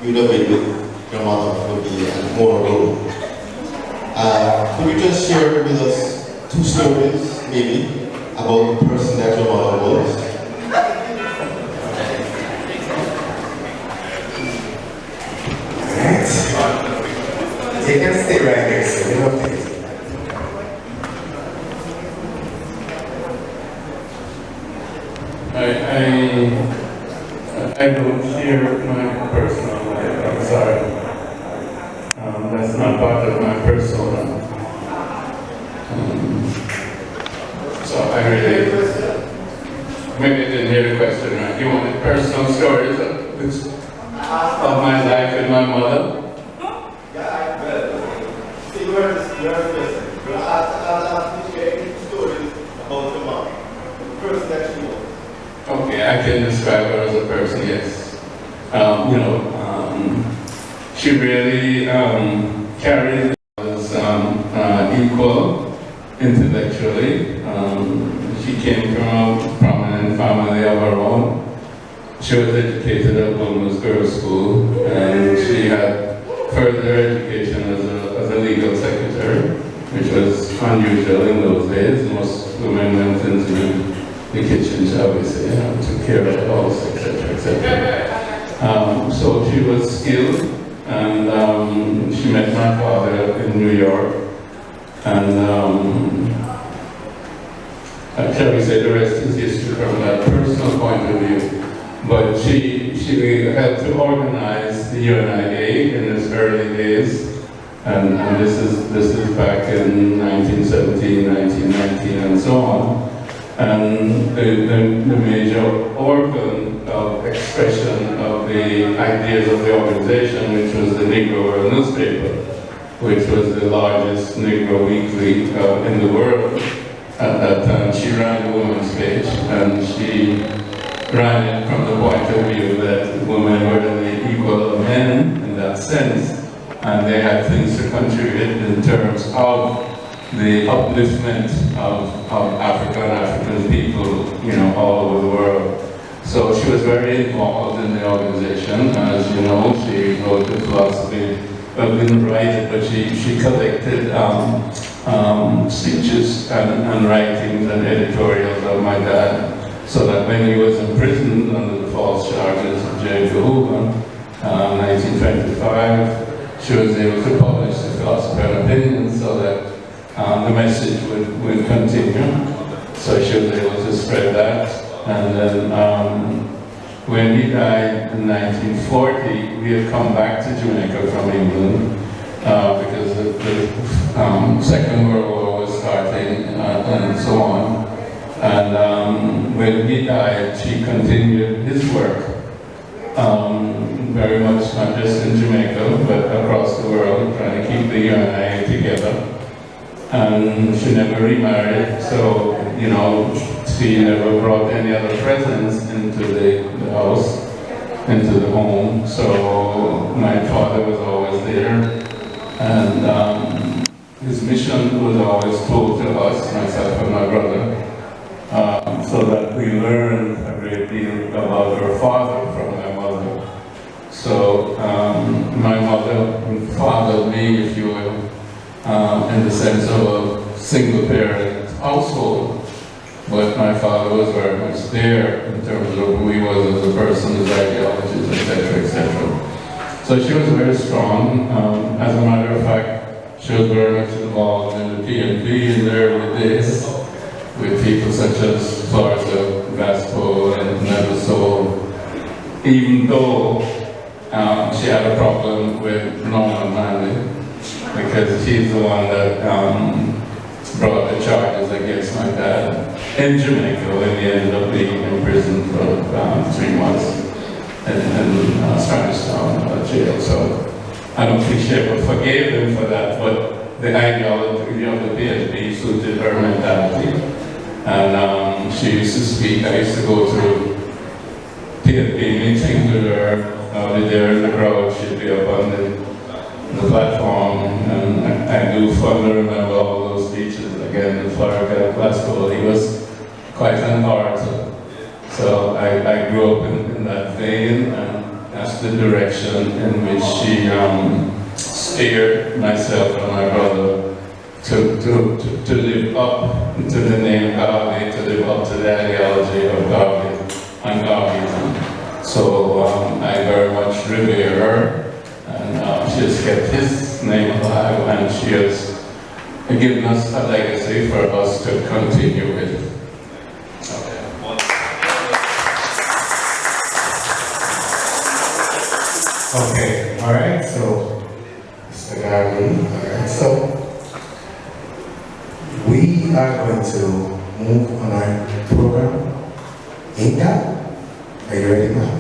you'd have been with your mother would be at Mosiah Road. Could you just share with us 2 stories, maybe, about the person that your mother was? You can stay right there, sir. You don't take it. I don't share my personal life. I'm sorry. That's not part of my persona. So I really, maybe I didn't hear the question right. You wanted personal stories of my life with my mother? Okay, I can describe her as a person, yes. She really carried us equal intellectually. She came from a prominent family of her own. She was educated at Wilmer's Girls' School, and she had further education as a legal secretary, which was unusual in those days. Most women went into the kitchen, shall we say, took care of the house, etc., etc. So she was skilled, and she met my father in New York, and shall we say the rest is history from that personal point of view. But she she helped to organize the UNIA in its early days. And this is back in 1917, 1919, and so on. And the major organ of expression of the ideas of the organization, which was the Negro World newspaper, which was the largest Negro weekly in the world at that time. She ran the women's page, and she ran it from the point of view that women were the equal of men in that sense. And they had things to contribute in terms of the upliftment of African people, you know, all over the world. So she was very involved in the organization. As you know, she wrote the philosophy, well, didn't write it, but she collected speeches and writings and editorials of my dad, so that when he was imprisoned under the false charges of J. Hoover, 1925, she was able to publish the philosophy and opinions so that the message would continue. So she was able to spread that. And then when he died in 1940, we had come back to Jamaica from England because the Second World War was starting and so on. And when he died, she continued his work. Very much not just in Jamaica, but across the world, trying to keep the UNIA together. And she never remarried, so, you know, she never brought any other presents into the house, into the home. So my father was always there, and his mission was always told to us, myself and my brother, so that we learned a great deal about our father from my mother. So my mother fathered me, if you will, in the sense of a single-parent household, but my father was very much there in terms of who he was as a person, his ideologies, etc., etc. So she was very strong. As a matter of fact, she was very much involved in the PNP in the early days, with people such as Florida Gaspo and Never Soul, even though she had a problem with Norman Manley, because he's the one that brought the charges against my dad in Jamaica when he ended up being in prison for 3 months in Spanish Town jail. So I don't think she ever forgave him for that, but the ideology of the PNP suited her mentality. And she used to speak. I used to go to PNP meetings with her. I'll be there in the crowd. She'd be up on the platform, and I do fondly remember all those speeches. Again, in Florida Glasgow, he was quite an orator. So I grew up in that vein, and that's the direction in which she steered myself and my brother to live up to the name Garvey, to live up to the ideology of Garvey and Garveyism. So I very much revere her, and she has kept his name alive, and she has given us a legacy for us to continue with. Okay, all right, so Mr. Garvey, all right, so we are going to move on our program. Inga, are you ready now?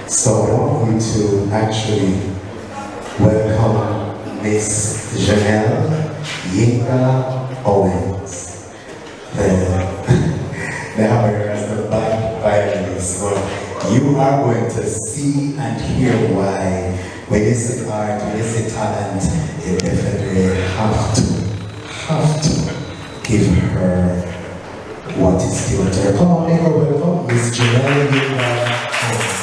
So I want you to actually welcome Miss Janelle Yinka Owens, the American Black violinist. So you are going to see and hear why when you see art, when you see talent, you definitely have to give her what is due to her. Come on, make her welcome, Miss Janelle Yinka Owens.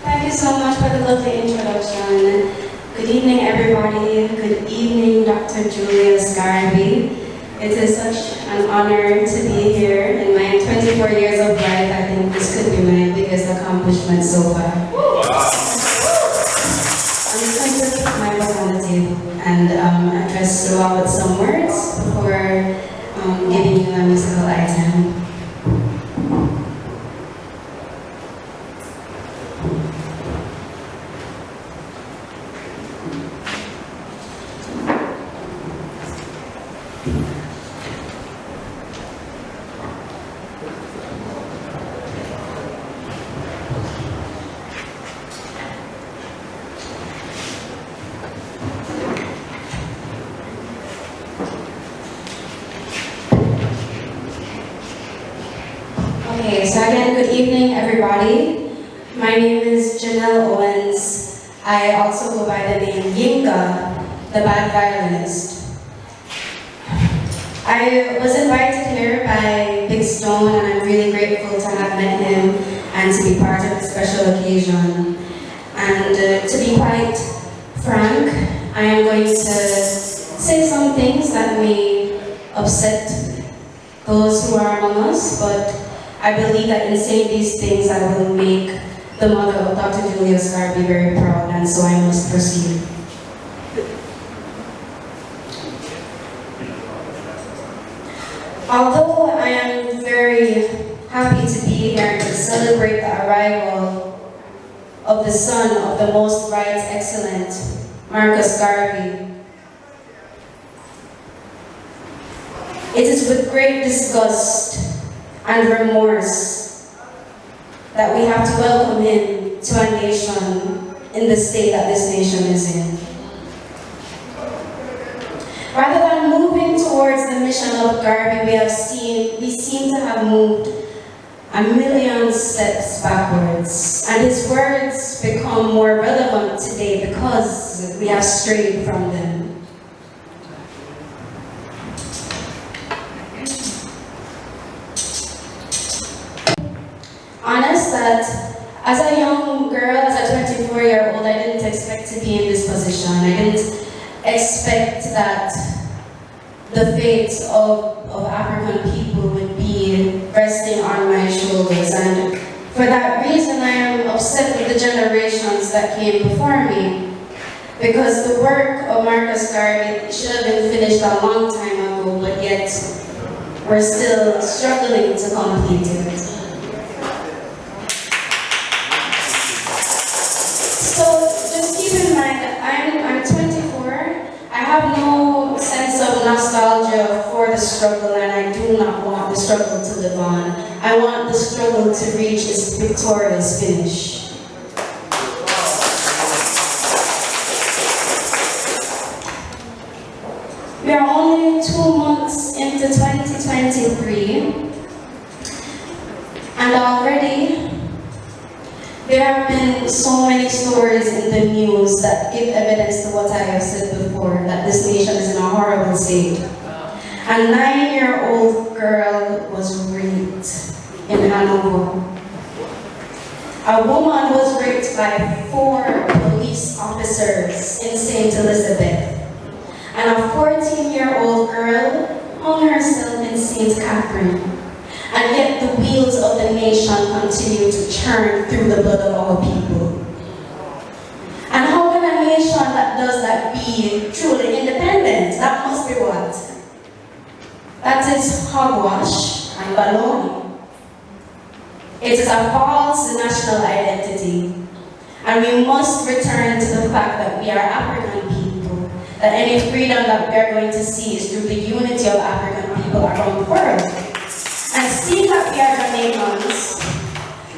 Thank you so much for the lovely introduction. Good evening, everybody. Good evening, Dr. Julius Garvey. It is such an honor to be here. In my 24 years of life, I think this could be my biggest accomplishment so far. I'm just going to put my book on the table and address you all with some words before giving you a musical item. Okay, so again, good evening, everybody. My name is Janelle Owens. I also go by the name Yinka, the bad violinist. I was invited here by Big Stone, and I'm really grateful to have met him and to be part of this special occasion. And to be quite frank, I am going to say some things that may upset those who are among us, but I believe that in saying these things I will make the mother of Dr. Julius Garvey very proud, and so I must proceed. Although I am very happy to be here to celebrate the arrival of the son of the most right excellent Marcus Garvey, it is with great disgust and remorse that we have to welcome him to a nation in the state that this nation is in. Rather than moving towards the mission of Garvey, we seem to have moved a million steps backwards, and his words become more relevant today because we have strayed from them. Honest that as a young girl, as a 24-year-old, I didn't expect to be in this position. I didn't expect that the fate of African people would be resting on my shoulders. And for that reason, I am upset with the generations that came before me, because the work of Marcus Garvey should have been finished a long time ago, but yet we're still struggling to complete it. So just keep in mind that I'm 24. I have no sense of nostalgia for the struggle, and I do not want the struggle to live on. I want the struggle to reach its victorious finish. We are only 2 months into 2023, and already there have been so many stories in the news that give evidence to what I have said before, that this nation is in a horrible state. A 9-year-old girl was raped in Hanover. A woman was raped by 4 police officers in St. Elizabeth. And a 14-year-old girl hung herself in St. Catherine. And yet the wheels of the nation continue to churn through the blood of our people. And how can a nation that does that be truly independent? That must be what? That is hogwash and baloney. It is a false national identity. And we must return to the fact that we are African people, that any freedom that we are going to see is through the unity of African people around the world. And seeing that we are Jamaicans,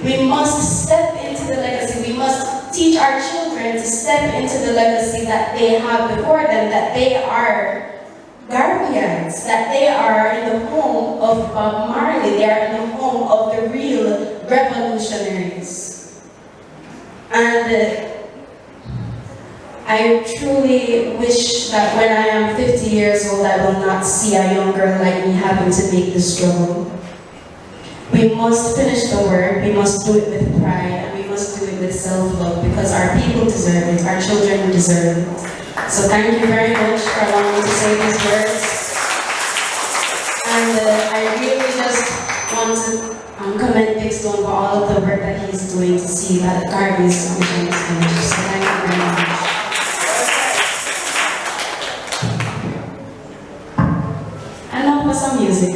we must step into the legacy. We must teach our children to step into the legacy that they have before them, that they are Garveyians, that they are in the home of Bob Marley, they are in the home of the real revolutionaries. And I truly wish that when I am 50 years old, I will not see a young girl like me having to make the struggle. We must finish the work, we must do it with pride, and we must do it with self-love, because our people deserve it, our children deserve it. So thank you very much for allowing me to say these words. And I really just want to commend Big Stone for all of the work that he's doing to see that Garvey's mission is finished. So thank you very much. And now for some music.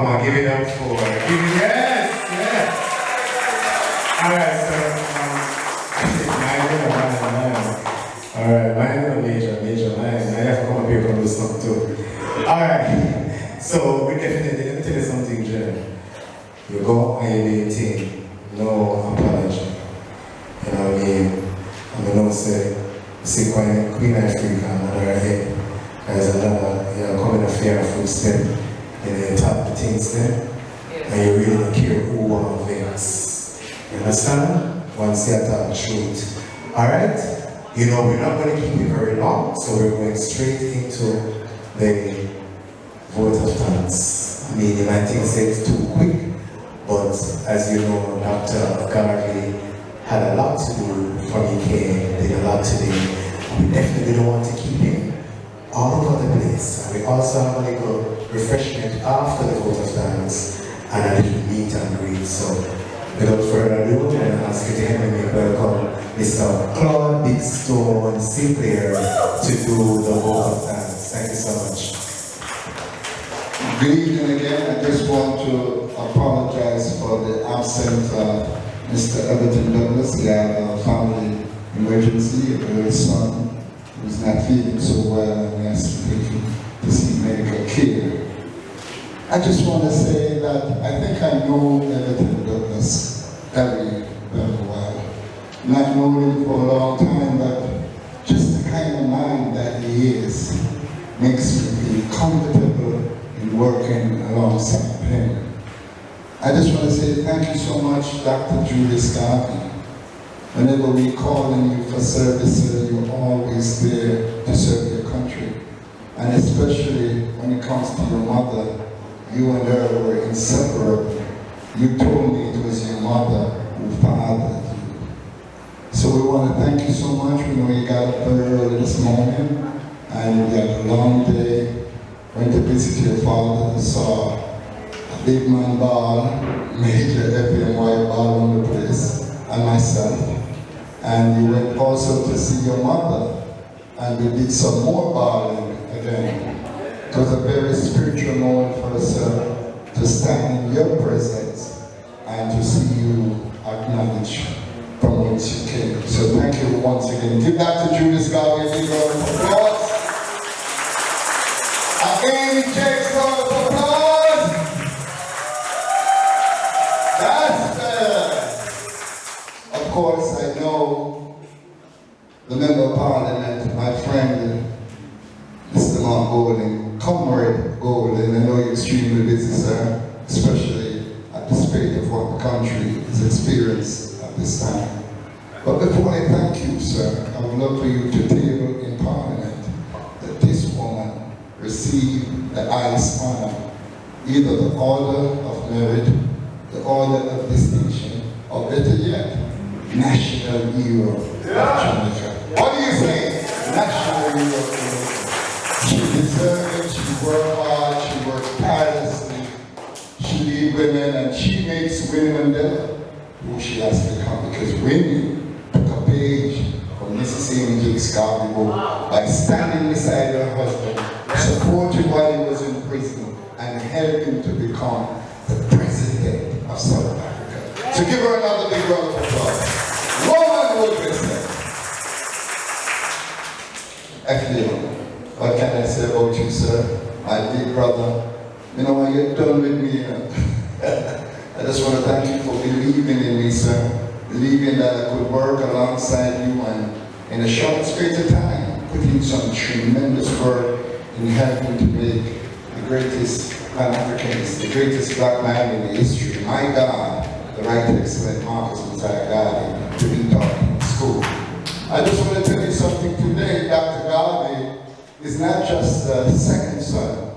on, give it up for, yes. All right, so, all right, mine is a major line. I have to come up here and do something too. All right, so we definitely, let me tell you something, Jen. You go and you maintain, no apology. You know what I mean? I don't say Queen Africa, another head. There's another, you're coming a fair footstep, and you top the things there, and you really don't care who wants things. You understand? Once you tell the truth. Alright? You know, we're not going to keep it very long, so we're going straight into the vote of thanks. I mean, you might think it's too quick, but as you know, Dr. Garvey had a lot to do before he came, did a lot today. We definitely don't want to keep him all over the place. And we also have a little refreshment after the vote of thanks and a little meet and greet. So without further ado, I'm going to ask you to help me welcome Mr. Claude Big Stone Sinclair to do the vote of thanks. Thank you so much. Good evening again. I just want to apologize for the absent Mr. Everton Douglas. He had a family emergency, a little son who's not feeling so well and he has to take him to seek medical care. I just want to say that I think I know Everton Douglas very, very well. Not known him for a long time, but just the kind of mind that he is makes me feel comfortable in working alongside him. I just want to say thank you so much, Dr. Julius Garvey. Whenever we call on you for services, you're always there to serve your country. And especially when it comes to your mother, you and her were inseparable. You told me it was your mother who fathered you. So we want to thank you so much. We know you got up very early this morning, and we had a long day. Went to visit your father, saw a big man ball, major FMY ball on the place, and myself. And you went also to see your mother, and we did some more balling again. It was a very spiritual moment for us to stand in your presence and to see you acknowledge from whence you came. So thank you once again. Give Dr. Julius Garvey a big round of applause. Amy Jacques round of applause. That's better. Of course, I know the Member of Parliament, my friend, Mr. Mark Golding, Comrade Golding. I know you're extremely busy, sir, especially at the state of what the country is experiencing at this time. But before I thank you, sir, I would love for you to table in Parliament that this woman receive the highest honor, either the Order of Merit, the Order of Distinction, or better yet, National Hero of Jamaica. What do you say? National Hero of Jamaica. She deserves it, she works hard, she works tirelessly, she leads women, and she makes women endeavor who she has become, because women took a page from Mrs. Amy Jacques Garvey by standing beside her husband, supported while he was in prison, and helped him to become the president of South Africa. So give her another big round of applause. Woman would listen. Actually, what can I say about you, sir? My big brother. You know, when you're done with me, I just want to thank you for believing in me, sir. Believing that I could work alongside you and in a short space of time, put in some tremendous work in helping to make the greatest Pan-Africanist, the greatest black man in the history. My God, the right excellent Marcus Mosiah Garvey, to be taught in school. I just want to tell you something today. Dr. Garvey is not just the second son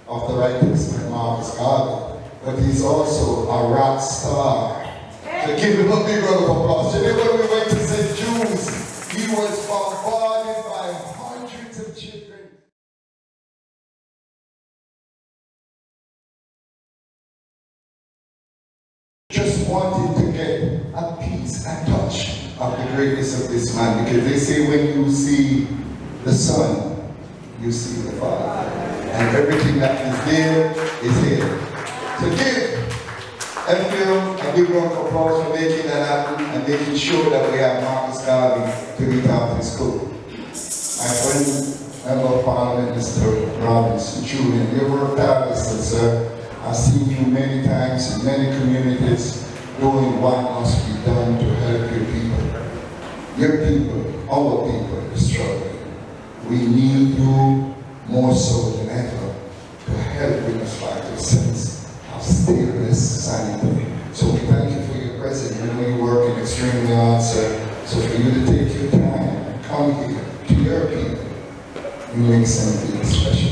of the right excellent Marcus Garvey, but he's also a rock star. So give him a big round of applause. Today when we went to St. Jude's, he was bombarded by hundreds of children. Just wanted to get a piece, a touch of the greatness of this man, because they say when you see the Son, you see the Father. And everything that is there is here. So give Enfield a big round of applause for making that happen and making sure that we have Marcus Garvey to meet after school. My friend, Member of Parliament, Mr. Robinson, Julian, you worked tirelessly, sir. I've seen you many times in many communities doing what must be done to help your people. Your people, our people, is struggling. We need you more so than ever to help bring us back to a sense of stateless society. So we thank you for your presence. We know you're working extremely hard, sir. So for you to take your time and come here to your people, you make something special.